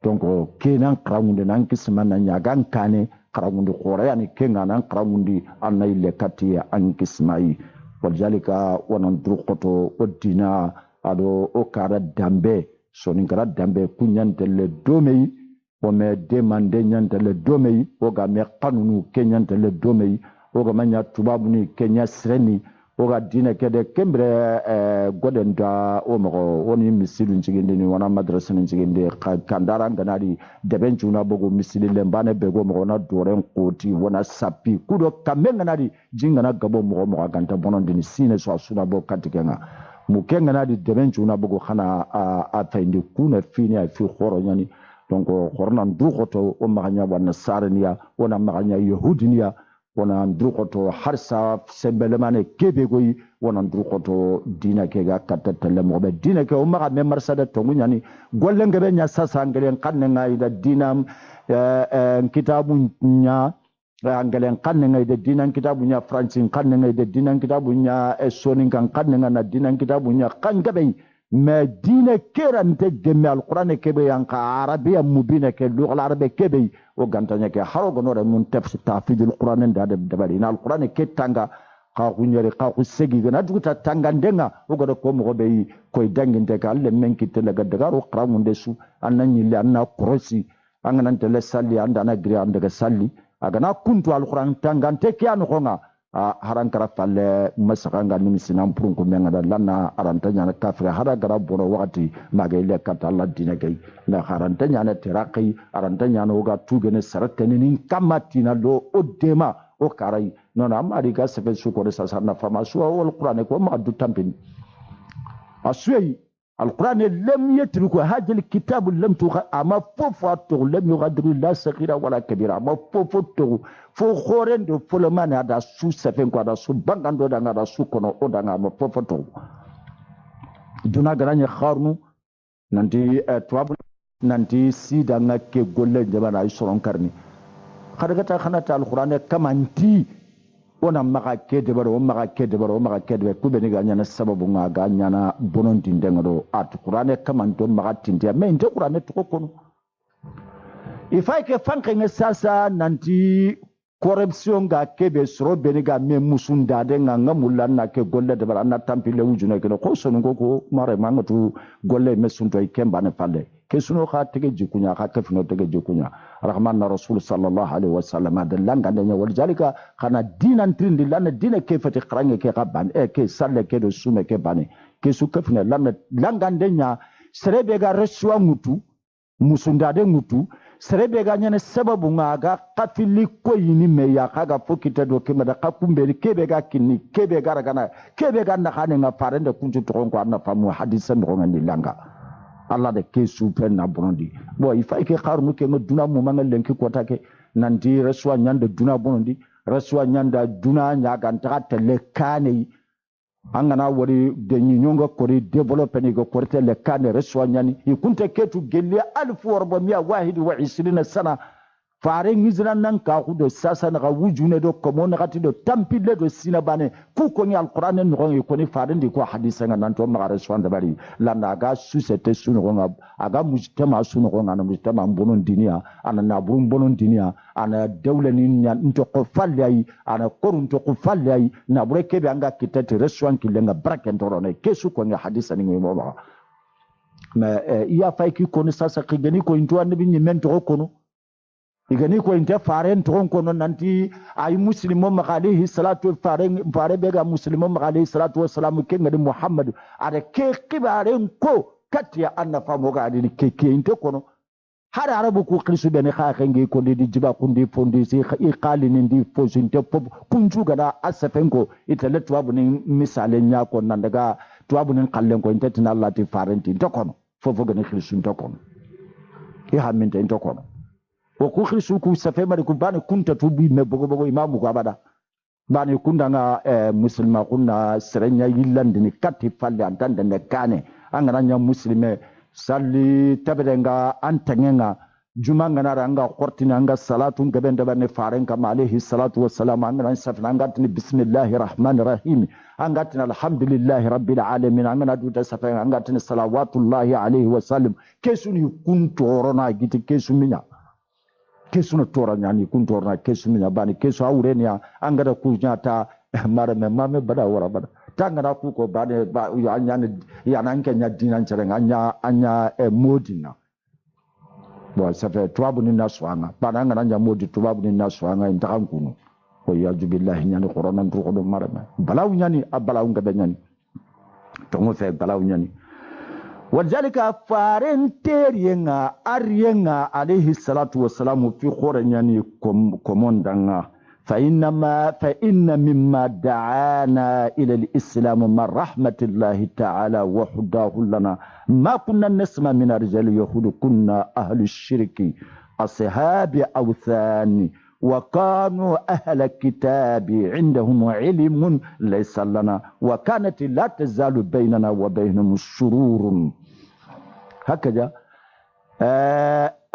donc kenan krawunde nan kisma na nyagan kane krawunde khore yani kenga nan krawundi anna ile katiya an kismai waljalika wanan druqoto odina ado o kara dambe sonin kara dambe kunyantele domei o me demande nyantele domei o ga me kanunu kenyantele domei o ga manya tubabuni kenya sreni o ga dina kede kembre godenda o mo woni misilun ciginde ni wana madrasa ni ciginde kandara ganari debenjuna bogo misili lembane bego mo na doren koti wana sapi kudo kamenga nari jingana gabo mo ganta bonondini sine so asuna bo katikenga mukenga nadi debenjuna bogo khana a tayndi kuna fini a fi khoro nyani donc khorna ndugoto o maganya wana sarniya wana maganya yahudiya wana ndugoto harsa sembelemane kebegoyi wana ndugoto dina kega katatele mobe dina ke o maga memarsada tongunyani gollenge be nya sasa ngelen kannenga ida dina kitabu nya angelen kannenga ida dina kitabu nya francin kannenga ida dina kitabu nya sonin kan kannenga na dina kitabu nya kangabe me dina kerante gemme alquran kebe yanka arabiya mubina ke lughal arabe kebe o gantanya ke harogo no re mun tafsir tafidul quran nda de dabari na alquran ke tanga ka kunyere ka kusegi gana duta tanga ndenga o godo ko mo be koy danginte ka alle men kitela gaddaga ro qramunde su annan yille anna korosi annan tele salli andana gri andaga salli agana kuntu alquran tangante ke an khonga haran kara falle masakanga nimisina mpurunku menga da lana arantanya na kafira hada gara bono wakati magaile kata Allah dina gai na harantanya na teraki arantanya na oga tugene sarateni nin kamatina do odema o karai nona amari ga sefe sukore sasa na fama suwa wal qur'an ko ma du tampin asui القرآن لم يترك هذا الكتاب لم تغ أما فوفاتو لم يغادر لا صغيرة ولا كبيرة أما فوفاتو فخورن دو فلمان هذا سو سفين كذا سو بانغان دو دعنا هذا سو كنا أو دعنا أما فوفاتو دونا غراني خارنو نانتي تواب نانتي سي دعنا كقولة جبنا يسرون كرني خارجتا خنا تال القرآن كمانتي ona maga kedebaro kubeni ganyana sababu nga ganyana bonon tindengado at qur'ane kamanto maga tinde me inte qur'ane to kono ifai ke fanke sasa nanti corruption ga kebe soro beni ga me musunda de nga ngamulla na ke golle de barana tampile wujuna ke ko sonu ko mare mangatu golle me sunto e kemba ne falle ke suno kha tege jikunya kha kafino tege jikunya rahman na rasul sallallahu alaihi wasallam adallanga danya wal jalika kana dinan trindi lana dina ke fati qrange ke qaban ke salle ke do sume ke bane ke su kafina lana langa danya serebe ga reswa mutu musunda de mutu serebe ga nyane sababu ngaga kafili ko yini me ya kaga fokita do ke mada kakumbeli kebe ga kinni kebe ga ragana kebe ga na khane nga parende kuntu to ko na famu hadisan do ngani langa Allah de ke super na bonondi bo ifai ke kharnu ke duna mu mangal lenki kota ke nanti reswa nyanda duna bonondi reswa nyanda duna nyaga ntata le kane angana wori de nyonga kori develop ni go korte le kane reswa nyani ikunte ketu gelle 1421 sana fare ngizran nan ka hudo sasa na wujune do komo na gati do tampile do sinabane ku ko ni alquran no ko ni fare ndi ko hadisa nga nan to magare swanda bari landa aga susete sunu ko nga aga mujtama sunu ko nga na mujtama bonon dinia ana na burum bonon dinia ana dawla ni nto ko falle ana korun to ko falle na bure kebe anga kitete restaurant kilenga braken to rone kesu ko nga hadisa ni mo ba ma iya fayki ko ni sasa kigani ko into annabi ni men to ko no igani ko inte faren to ko non nanti ay muslimo makalihi salatu fare bega muslimo makalihi salatu wassalam ke ngadi muhammad ada ke kibaren ko katiya anna famo ga adi ke inte ko no hada arabu ko krisu bene kha ngi ko di jiba kundi fondi si iqali ni ndi fosinte pop kunju gada asafen ko italetu abu ni misale nya ko nan daga to abu ni kallen ko inte tin allah ti farenti to ko no fofo gane krisu to ko no e ha min to ko no ko krisu ku safe mari ku bani kunta tubi me bogo imamu ko abada bani kunda nga muslima kunna serenya yillandi ni katti falle antande ne kane angana nya muslime salli tabedenga antangenga juma ngana ranga qortina nga salatu ngabenda bane faren kama alayhi salatu wassalam angana safna ngatni bismillahir rahmanir rahim angatni alhamdulillahi rabbil alamin angana duta safa angatni salawatullahi alayhi wasallam kesuni kuntorona giti kesuminya kesu no tora nyani kuntorna kesu minya bani kesu awrenia angada kunyata mara me mame bada wara bada tangana ku ko bade ba anyane yananke nya dinan cerenga anya modina bo safa twabu ni naswanga bana ngana nya modi twabu ni naswanga intakan kunu ko ya jubillahi nyani qur'an to ko do mara balaw nyani abalaw ngada nyani to mo fe balaw nyani وذلك فارنتيرينا أرينا عليه الصلاة والسلام في خورنياني كوموندانا فإن مما دعانا إلى الإسلام من رحمة الله تعالى وحداه لنا ما كنا نسمع من رجال يهود كنا أهل الشرك أصحاب أوثان وكانوا أهل الكتاب عندهم علم ليس لنا وكانت لا تزال بيننا وبينهم الشرور هكذا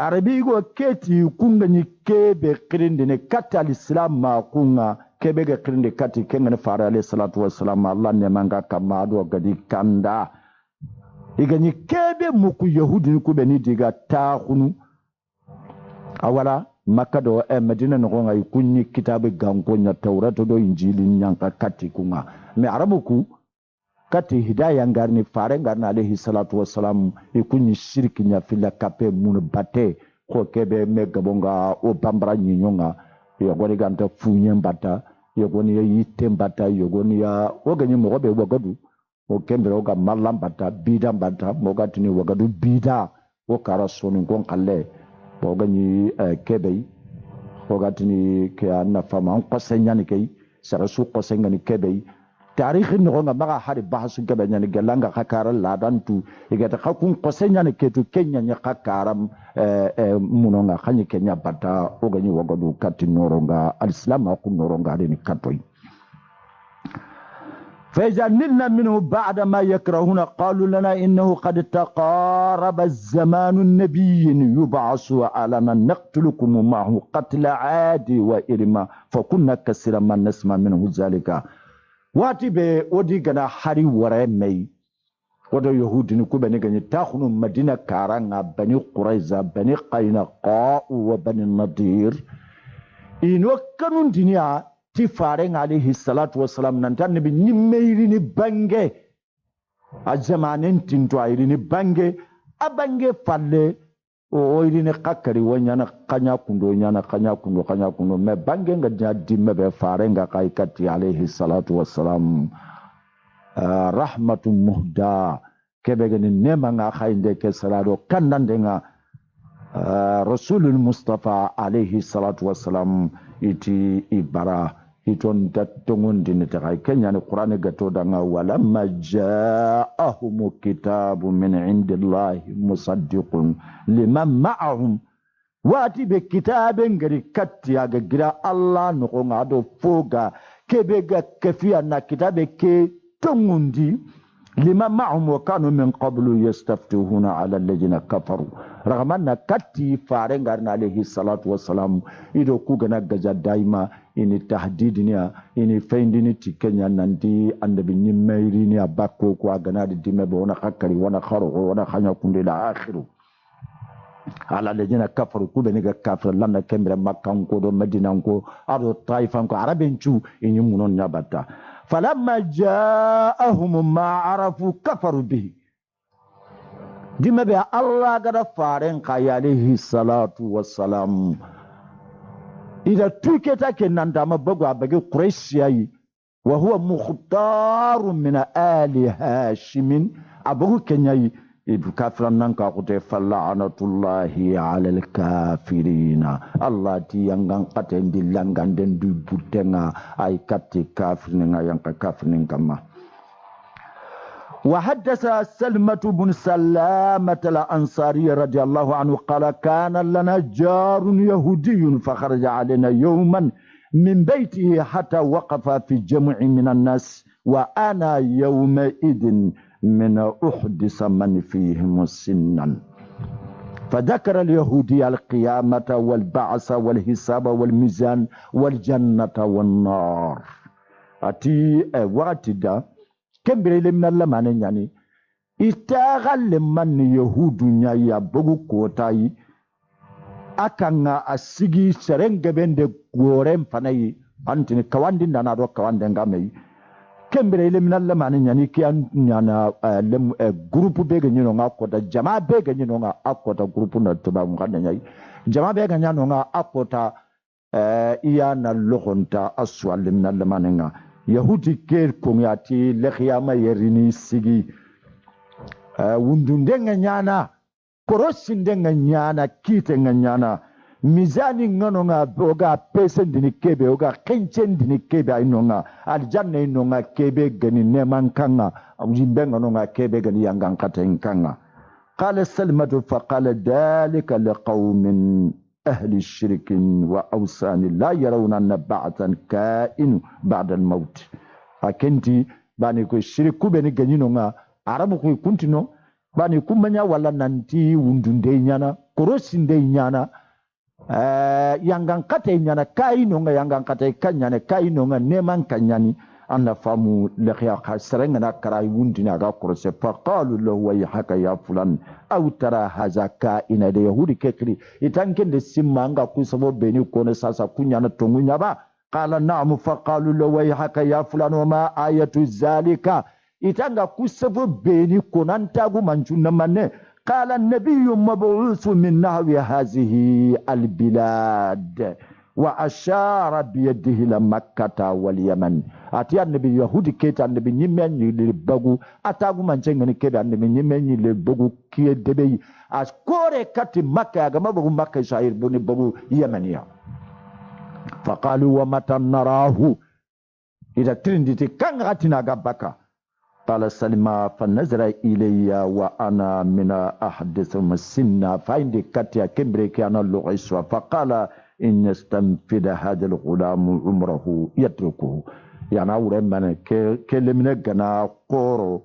عربيغو كيتي كونغني كيبي قرندني كاتا الاسلام ما كونغا كيبي قرندي كاتي كينغن فار عليه الصلاه والسلام الله نمانغا كما دو غدي كاندا يغني كيبي موكو يهودي كو بني ديغا تاخونو awala makado medina no ngai kunni kitabe ganko nya tawrato do injili nyanka kati kunga me arabuku kati hidayah ngarni fare ngarna alayhi salatu wassalam ikunni shirki nya fila kape mun bate ko kebe me gabonga o bambara nyinyonga yo gori ganta funyen bata yo goni yitte bata yo goni ya o ganyi mo be wagadu o kembe o ga mallam bata bida bata mo gatini wagadu bida o kara sonu gon kalle o ganyi kebe o gatini ke anna fama on qasenya ni kay sarasu qasenga ni kebe tarikh ni gonga maga hari bahasu kebe nyani galanga khakara ladantu igata khakun qasenya ni ketu kenya nya khakara munonga khanyi kenya bata o ganyi wagadu kati noronga alislam ko noronga ni katoy فإذا نلنا منه بعد ما يكرهون قالوا لنا إنه قد تقارب الزمان النبي يبعث على من نقتلكم معه قتل عادي وإرما فكنا كثيرا ما نسمع منه ذلك واتي بي ودي غنا حري ورمي ودو يهود نكوبني غني تاخنوا مدينة كارانغا بني قريظة بني قينقاع وبني النضير إنو كانوا دنيا ti faren alayhi salatu wassalam nan tan bi nyimmeiri ni bange a zamanen tinto ayri ni bange a bange falle o iri ni kakari wanyana kanya kundo me bange nga dimme be faren ga kai kati alayhi salatu wassalam rahmatun muhda kebe gani nema nga khainde ke salado kannande nga rasulul mustafa alayhi salatu wassalam iti ibara iton tatongondi ne takai kenya ni qur'ani gato danga walamma ja'ahum kitabun min indillahi musaddiqun liman ma'ahum wati be kitaben gari katti aga gira allah no ko ngado foga kebe ga kafiya na kitabe ke tongondi لما معهم وكانوا من قبل يستفتحون على الذين كفروا رغمنا كتي فارنغارنا عليه الصلاة والسلام إذا كوغنا غزا دايما إني تهديدني إني فيندني تكنيا نندي النبي نميريني أباكو كواغنا دي مبونا خكري وانا خارو وانا خانيا كوندي لا آخرو على الذين كفروا كوبنيغا كافر لنا كمبر مكان كودو مدينة كو أرض طائفة كو عربينشو إني منون نباتا فلما جاءهم ما عرفوا كفروا به ديما بها الله قد فارن قاي عليه الصلاة والسلام إذا توكتا كنان داما بقوا بقى قريشياي وهو مختار من آل هاشم أبو كنياي إذا كافران نانكا قد فلعنة الله على الكافرين الله تيانغان قتن دي لانغان دن دي بوتنا أي كاتي كافرين يانكا كافرين كما وحدث سلمة بن سلامة الأنصاري رضي الله عنه قال كان لنا جار يهودي فخرج علينا يوما من بيته حتى وقف في جمع من الناس وأنا يومئذ من أحدث من فيهم سنا فذكر اليهودي القيامة والبعث والحساب والميزان والجنة والنار أتي وقت دا كبري من اللمان يعني استغل من يهود يا بغو كوتاي أكنا أسيجي سرنج بند غورم فناي أنتني كواندين دانا رو كواندين غامي كمبر إلى من الله ماني يعني كيان يعني لم جروب بيجي نيونا أكوتا جماعة بيجي نيونا أكوتا جروب نتبع مكان يعني جماعة بيجي نيونا أكوتا إيانا لغنتا أسوال من الله مانينا يهودي كير كونياتي لخياما يريني سيجي وندندن نيانا كروسندن نيانا كيتن نيانا mizani nganonga boga pesen dini kebe oga kenchen dini kebe ainonga aljanna inonga kebe gani neman kanga awjimbe nganonga kebe gani yangan katen kanga qala salmatu faqala dhalika liqaumin ahli الشرك واوثان لا يرون ان بعثا كائن بعد الموت akenti bani ko shiriku beni gani nonga arabu ko kuntino bani kumanya wala nanti wundunde nyana korosinde nyana yangan kate nyana kai nonga yangan kate kanyane kai nonga neman kanyani anna famu lekhya khasrenga na karai wundina ga kurse fa qalu lahu wa yahaka ya fulan aw tara hazaka ina de yahudi kekri itanke de simanga kusabo beni kone sasa kunyana tongunya ba qala na'am fa qalu lahu wa yahaka ya fulan wa ma ayatu zalika itanga kusabo beni konanta gu manchuna manne قال النبي مبعوث من نحو هذه البلاد وأشار بيده إلى مكة واليمن أتي النبي يهودي كيت النبي نيمن للبغو أتاغو منجن كيت النبي نيمن للبغو كي دبي أشكوري كات مكة كما بغو مكة شاير بني بغو يمنيا فقالوا ومتى نراه إذا ترندتي كان غاتنا غبكا قال سلمى فنظر إلي وأنا من أحدثهم سنا فعندي كاتيا كبري كان اللغيسوا فقال إن يستنفذ هذا الغلام عمره يتركه يعني أولا من كلمنا جنا قورو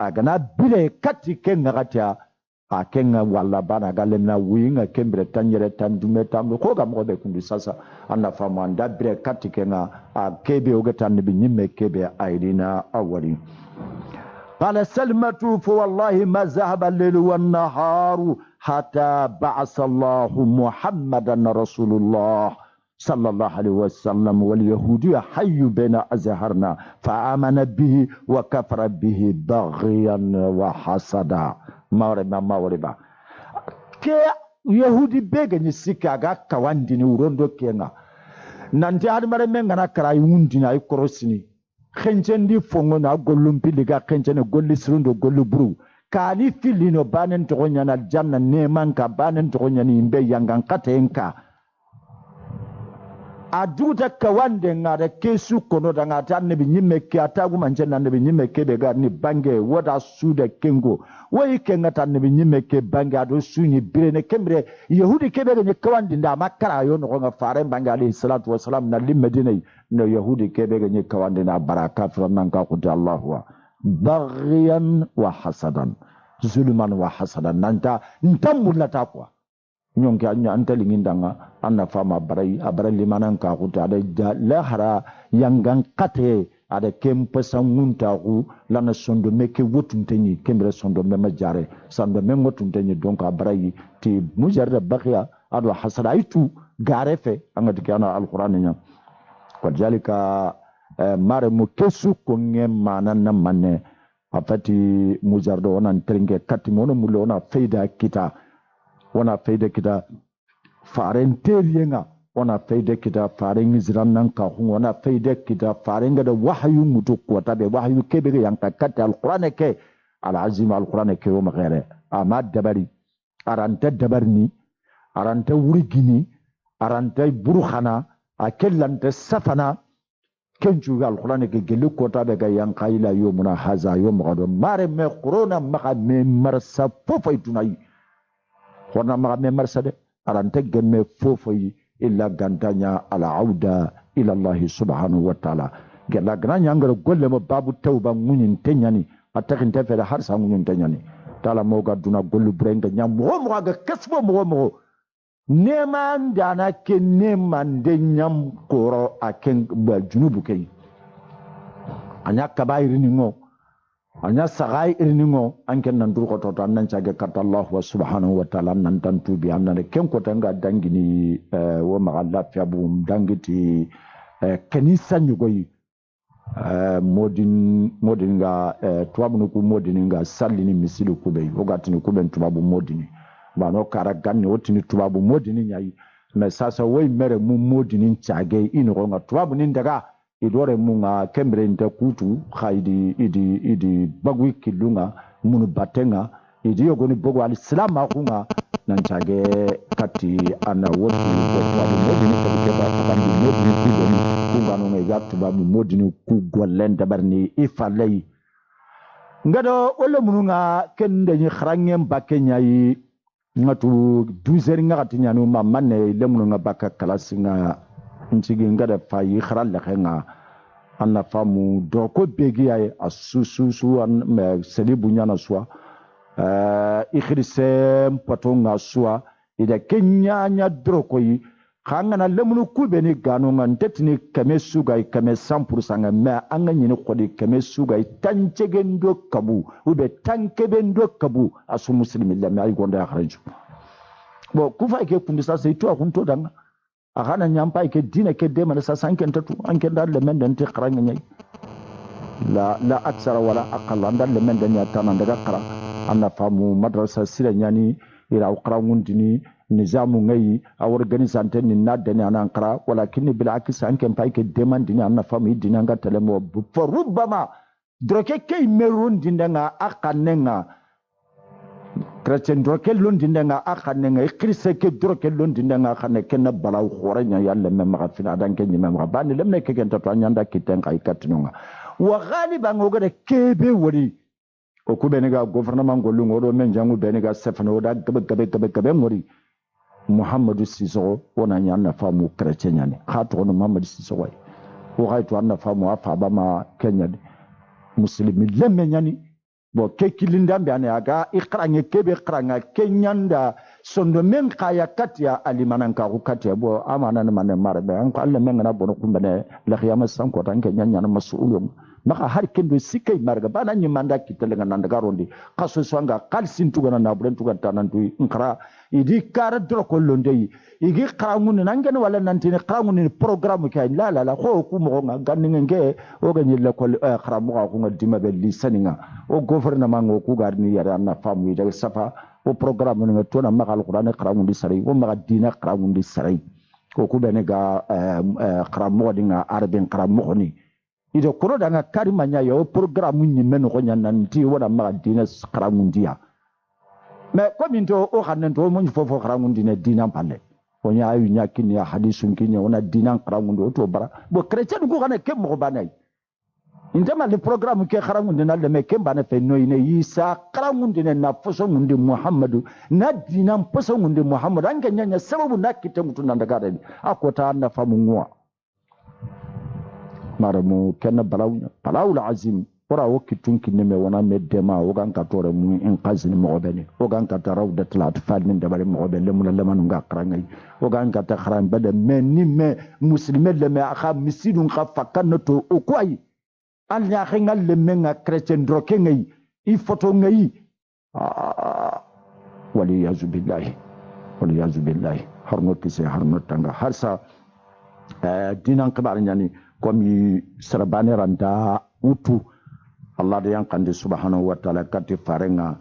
أجنا بلي كاتي كن غاتيا akenga wala bana galemna winga kembre tanyere tandume tamlo ko gam ko be kundu sasa anna famanda bre katikenga akebe ogetan bi nyimme kebe aidina awali qala salmatu fa wallahi ma zahaba al-layl wan-nahar hatta ba'atha Allah Muhammadan Rasulullah sallallahu alaihi wasallam wal yahudi hayyu baina azharna fa amana bihi wa kafara bihi baghiyan wa hasada mawriba ke yahudi bega ni sika ga kawandi ni urondo kenga nanti admare menga na kara yundi na ikorosini khenchendi fongo na gollumpi liga khenchene golli srundo gollu buru kani filino banen to nyana janna neman ka banen to nyani imbe yangan katenka aduta kawande ngare kesu kono danga tanne bi nyimme ke atagu manje nanne bi nyimme ke be garni bange wada suda kengo wai kenga tanne bi nyimme ke bange ado suni birene kembre yahudi ke be ne kawandi nda makara yo no nga fare bange alayhi salatu wassalam na lim medina no yahudi ke be ne kawandi na baraka fra nan ka ko Allahu baghyan wa hasadan zulman wa hasadan nanta ntamulata quoi nyonke anya antelingindanga anna fama barai abarai limanan ka kuta da lahara yangan kate ada kempe sangunta ku lana sondo meke wotuntenyi kembre sondo mema jare sondo mema wotuntenyi donc abarai ti mujarra baghya adu hasada itu garefe anga dikana alquran nya kwajalika mare mu kesu ko ngema nan manne afati mujardo onan tringe katimono mulo ona feida kita wana faida kita faren teriyenga wana faida kita faren izran nan ka hun wana faida kita faren ga da wahyu mutu ko tabe wahyu kebe yang kakata alquran ke alazim alquran ke o magere ama dabari aranta dabarni aranta wurigini aranta burkhana akellanta safana kenju alquran ke gelu ko tabe ga yang kaila yomuna haza yom gado mare me corona maka me marsa fofay tunai wana maga marsade arante gemme fofoyi illa gantanya ala auda ila Allah subhanahu wa ta'ala gella granya ngara golle mo babu tawba munin tenyani atakin tefere har sa munin tenyani tala mo ga duna gollu brenga nyam mo ga kasbo mo nema ndana ke nema de nyam koro aken ba junubu kay anya kabairi ni ngo anya sagai irningo anken nan dur ko to tan nan caage kat Allah subhanahu wa ta'ala nan tan tubi annane ken ko tanga dangini wo ma lafiya bu dangiti kanisa nyugoyi modin ga tubabu ku modin ga sallini misilu kubei ogatini kuben tubabu modini bano kara ganni wotini tubabu modini nyai me sasa woy mere mu modini caage ino nga tubabu nin daga idore munga kembre nte kutu khaidi idi bagwi kilunga munu batenga idi yogoni bogo alislam akunga nanchage kati ana woti bogo modini kebeba tabandi modini kidoni kunga no ngega tubabu modini ku golenda barni ifalei ngado wala mununga kende ni khrangem bakenya yi ngatu 12 ngati nyanu mamane lemununga baka kalasinga ncigi ngada fayi kharalle khenga anna famu doko begi ay asusu an selibu nyana swa ikhrise patonga swa ida kenya nya droko yi khanga na lemunu kubeni gano ngantetni kame suga kame 100% me anga nyini khodi kame suga tancege ndo kabu ube tankebe ndo kabu asu muslimi lemme ay gonda akhraju bo kufa ke kundisa seitu akunto danga akana nyampa ke dina ke de mana sasanken tatu anken dal men dan ti qaranga nyai la aksara wala aqalla dal men dan ya tanan daga qara anna famu madrasa sira nyani ila qarangun dini nizamu ngai a organisante ni nadani anan qara walakin bil akis anken pa ke de man dini anna famu dini anga telemo for rubama droke ke merun dindanga akanenga Christian drokel londinga akhanenga Christ ke drokel londinga akhane ken balaw khoranya yalla mem gafina dan ken mem gabani lemne ke ken to nyanda kiten kay katinonga wa ghaliban ngogade kebe wori o kubenega gouvernement gollu ngodo men jangu benega sefano da gabe ngori Muhammadu Siso wona nyanna famu chrétien nyane khato no Muhammadu Siso way o hayto anna famu afa bama kenya muslimi lemme nyani bo kekilindambe ane aga ikranye kebe kranga kenyanda sondo men kaya katia alimananka ku katia bo amana mane marbe an ko alle men na bono kumbene la khiyama sanko tan kenya na mas'ulum maka har kendo sikay marga bana nyi manda kitelenga nanda garondi kaso swanga kalsin tugana na buren tugan tanantu nkara idi kara droko londe igi krangun nangen wala nantini krangun programme kay la ko ku mo nga ganninge o ganyi la ko khramu ko ngadima be lisaninga o gouvernement ngo ku garni yara na famu de safa o programme nga tona makal qur'an krangun di sari o maga dina krangun di sari ko ku benega khramu dinga arabin khramu ni ido kono danga karima nya yo programme ni men ko nya nanti wala maga dina krangun dia mais comme into o xanen to mo fofo krangun dina dina palle onya ayu nya kini ya hadisun kini ona dina krangun do to bara bo chrétien ko xane kem mo banay intama le programme ke krangun dina le me kem bana fe noyine isa krangun dina na foso ngundi muhammadu na dina foso ngundi muhammadu anga nya sababu nakite mutu nandaga de akota na famu ngwa maramu kenna balawul azim ora o kitun kinne me wana me dema o gan ka tore mu en qazini mo bene o gan ka taraw de tlat fal min dabare mo bene le mun le manu ga qrangai o gan ka ta khran bade me ni me muslime le me akha misidun kha fakan to o kwai an ya khingal le me nga chrétien droke ngai I photo ngai wali yazu billahi harno kise harno tanga harsa dinan kabar nyani komi sarabane randa utu Allah da yankande subhanahu wa ta'ala kati farenga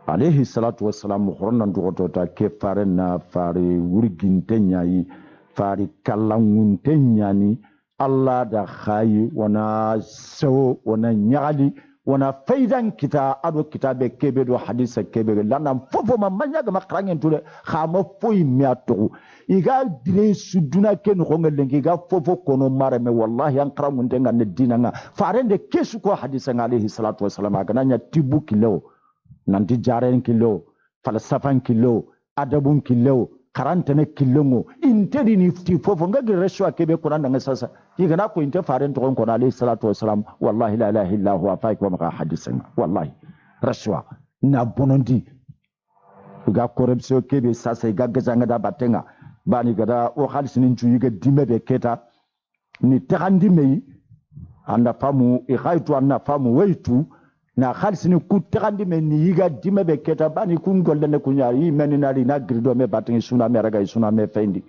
alayhi salatu wassalam khornan dugoto ta ke farenna fari wurginte nyai fari kallangunte nyani Allah da khayi wana so wana nyali wana faidan kita ado kitabe kebe do hadisa kebe lana fofo mamanya ga makrangen tude khama foi miato iga dire suduna ken khongelengi ga fofo kono marame wallahi an kramun denga ne dinanga farende kesu ko hadisa alayhi salatu wassalam ga nanya tibu kilo nanti jaren kilo falsafan kilo adabun kilo karantene kilongo intedi ni fofo ngagi reswa kebe kuranda ngasasa igana ko inte faren to ko alayhi salatu wassalam wallahi la ilaha illa huwa faik wa maka hadisan wallahi reswa na bonondi ga korepso kebe sasa ga gazanga da batenga bani gada o khalisinin cu yiga dimbe keta ni takandi mei anda famu e khaitu anna famu weitu na khalisini ku takandi me ni yiga dimbe keta bani kun golle ne kunyari meni nari na grido me batengi suna me raga suna me fendi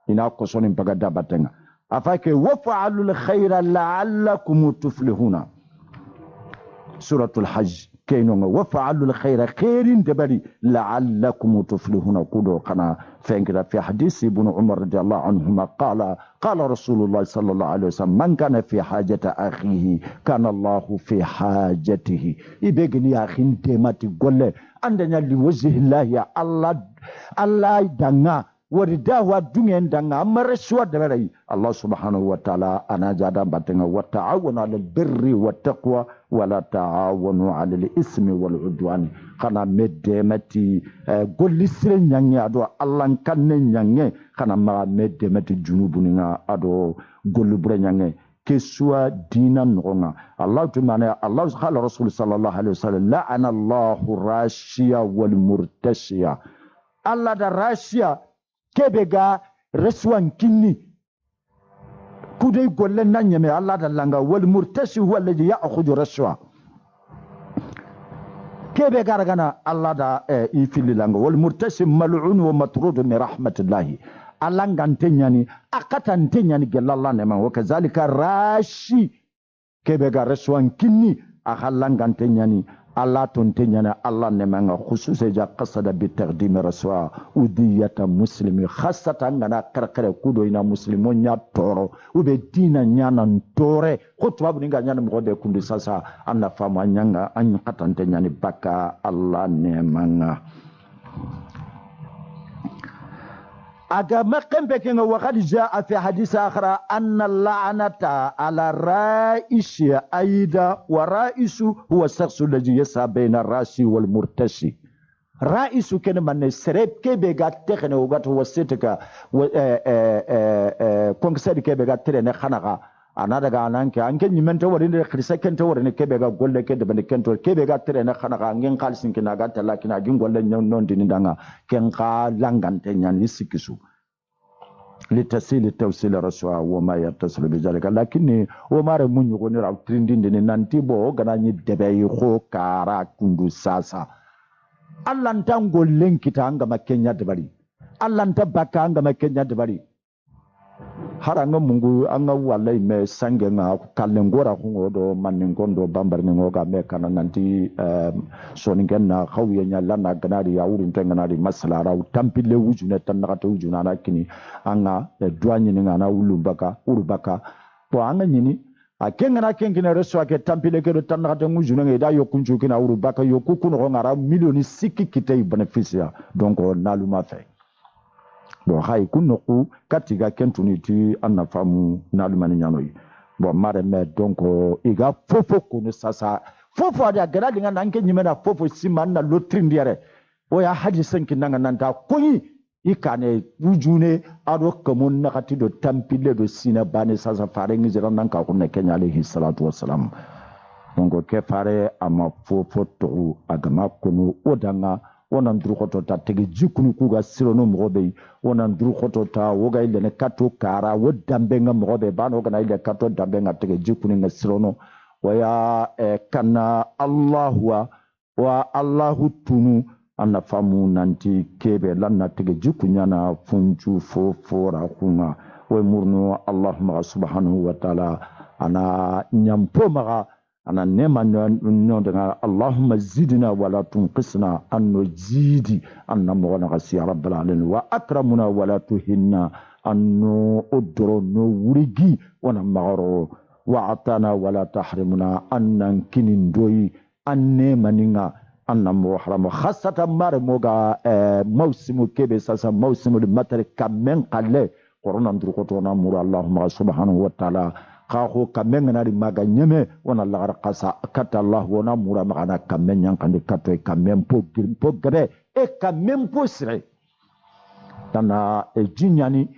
ina ko soni baga da batenga afake wafa'alul khaira la'allakum tuflihuna suratul hajj كينو وفعلوا الخير خير دبري لعلكم تفلحون كودو قنا فانكر في حديث ابن عمر رضي الله عنهما قال رسول الله صلى الله عليه وسلم من كان في حاجة أخيه كان الله في حاجته يبغني أخين تيماتي قول عندنا لوجه الله يا الله دعنا ورده ودنيا دعنا مرسوا دبري الله سبحانه وتعالى أنا جادا باتنا وتعاون على البر والتقوى ولا تعاونوا على الإثم والعدوان خنا مدمتي قل لسرين يعني أدو الله كان يعني خنا ما مدمتي جنوبنا أدو قل برين يعني كسوا دينا نغنا الله تمانع الله قال رسول صلى الله عليه وسلم لعن الله الراشية والمرتشية الله دا راشية كبغا رسوان كني كودي يقول لنا نيمي الله دلانغا والمرتشي هو الذي يأخذ رشوة كيف يقارغنا الله دا يفيل لانغا والمرتشي ملعون ومطرود من رحمة الله الله نغانتينياني أقاتانتينياني قال الله نيمان وكذلك راشي كيف يقار رشوان كني أخلا نغانتينياني الله تنتينياني الله نيمان خصوصا جا قصد بتقديم رسوة ودية مسلم خاصة أننا كركر كودو إنا مسلمون يا تورو وبدينا نيانا توري خطوة بنيغا نيانا مغودة كندي ساسا أنا فاما نيانا أن قطنتينياني بكا الله نيمان أجا مقام بكين وقد جاء في حديث آخر أن اللعنة على الرائش أيضا ورائس هو الشخص الذي يسعى بين الراشي والمرتشي رائس كان من سرب كبيغا تخنه وقت وسيتك كونسر كبيغا ترين خنقا أنا دعا أنك أنك نمنت ورين الخريسة كنت ورين كبيغا قول لك دبل كنت كبيغا ترين خنقا أنك خالصين كنا قالت لكن أجين قول لك نون دين دعنا كنقا لانغان تنيان يسكسو لتسيل التوسيل رسوا وما يتصل بذلك لكن وما رمون يقولون راو ترندين دين نانتي بو غناني دبي خو كارا كندو ساسا الله نتانغو لنكتا anga makenya debari Allah ntabaka anga makenya debari haranga mungu anga wallahi me sange nga kalengora kungodo maningondo bambar ningoga me kana nanti soningen na khawiya nya lana ganari ya urin tenganari masalara utampile wujune tanakata wujuna na kini anga duanyi ninga na ulumbaka urubaka to anga nyini akenga na kengina reswa ke tampile ke tanakata wujuna ngeda yokunju kina urubaka yokukuno ngara milioni siki kitay beneficia donc naluma fe bon hay kunoku katiga kentuniti anafamu nalumani nyanoi bon mare me donc iga fofo kono sasa fofo ada gara dinga nanke nyimena fofo simanna lotrindire o ya haji senki nanga nanta koyi ikane wujune ado kamun nakati do tampile do sina bane sasa farengi zira nanka ko ne Kenya alayhi salatu wassalam donc ke fare ama fofo to agama kono odanga wonan durukoto ta tege jikunu kuga sirono mogobe wonan durukoto ta woga ile ne kato kara wodambenga mogobe bano gana ile kato dambenga tege jikunu nga sirono waya kana Allahwa wa Allahu tunu anna famu nanti kebe lanna tege jikunya na funju fofora kunga we murno Allahumma subhanahu wa ta'ala ana nyampo maga ana nema nyondanga Allahumma zidna wala tunqisna anno zidi anna mogona gasi ya rabbal alamin wa akramuna wala tuhinna anno odro no wurigi wana magaro wa atana wala tahrimuna annan kinin doyi anne maninga anna muharram khassatan mar moga mawsimu kebe sasa mawsimu matari kamen qalle corona ndrukoto na mur Allahumma subhanahu wa ta'ala khaho kamen ngari maga nyeme wana lagar qasa kata Allah wana mura magana kamen nyankande katwe kamen po gabe kamen po sire tana jinyani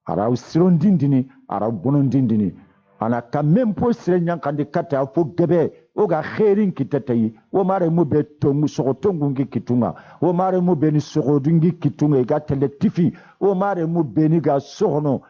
ara usiron dindini ara bonon dindini ana kamen po sire nyankande kata fo gabe oga khairin kitatayi wo mare mo be tongu sogotongu ngi kitunga wo mare mo be ni sogodungi kitunga ga teletifi wo mare mo be ni ga sogono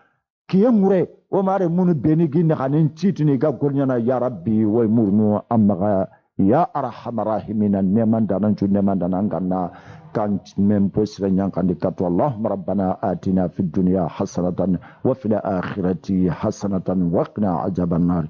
kiyemure wo mare mo be ni gi nakanen chitini ga gornyana ya rabbi wo murnu amaga ya arhamar rahimin nemandanan ju nemandanan ganna kan men posre nyankandi katu Allahumma rabbana atina fid dunya hasanatan wa fil akhirati hasanatan wa qina azaban nar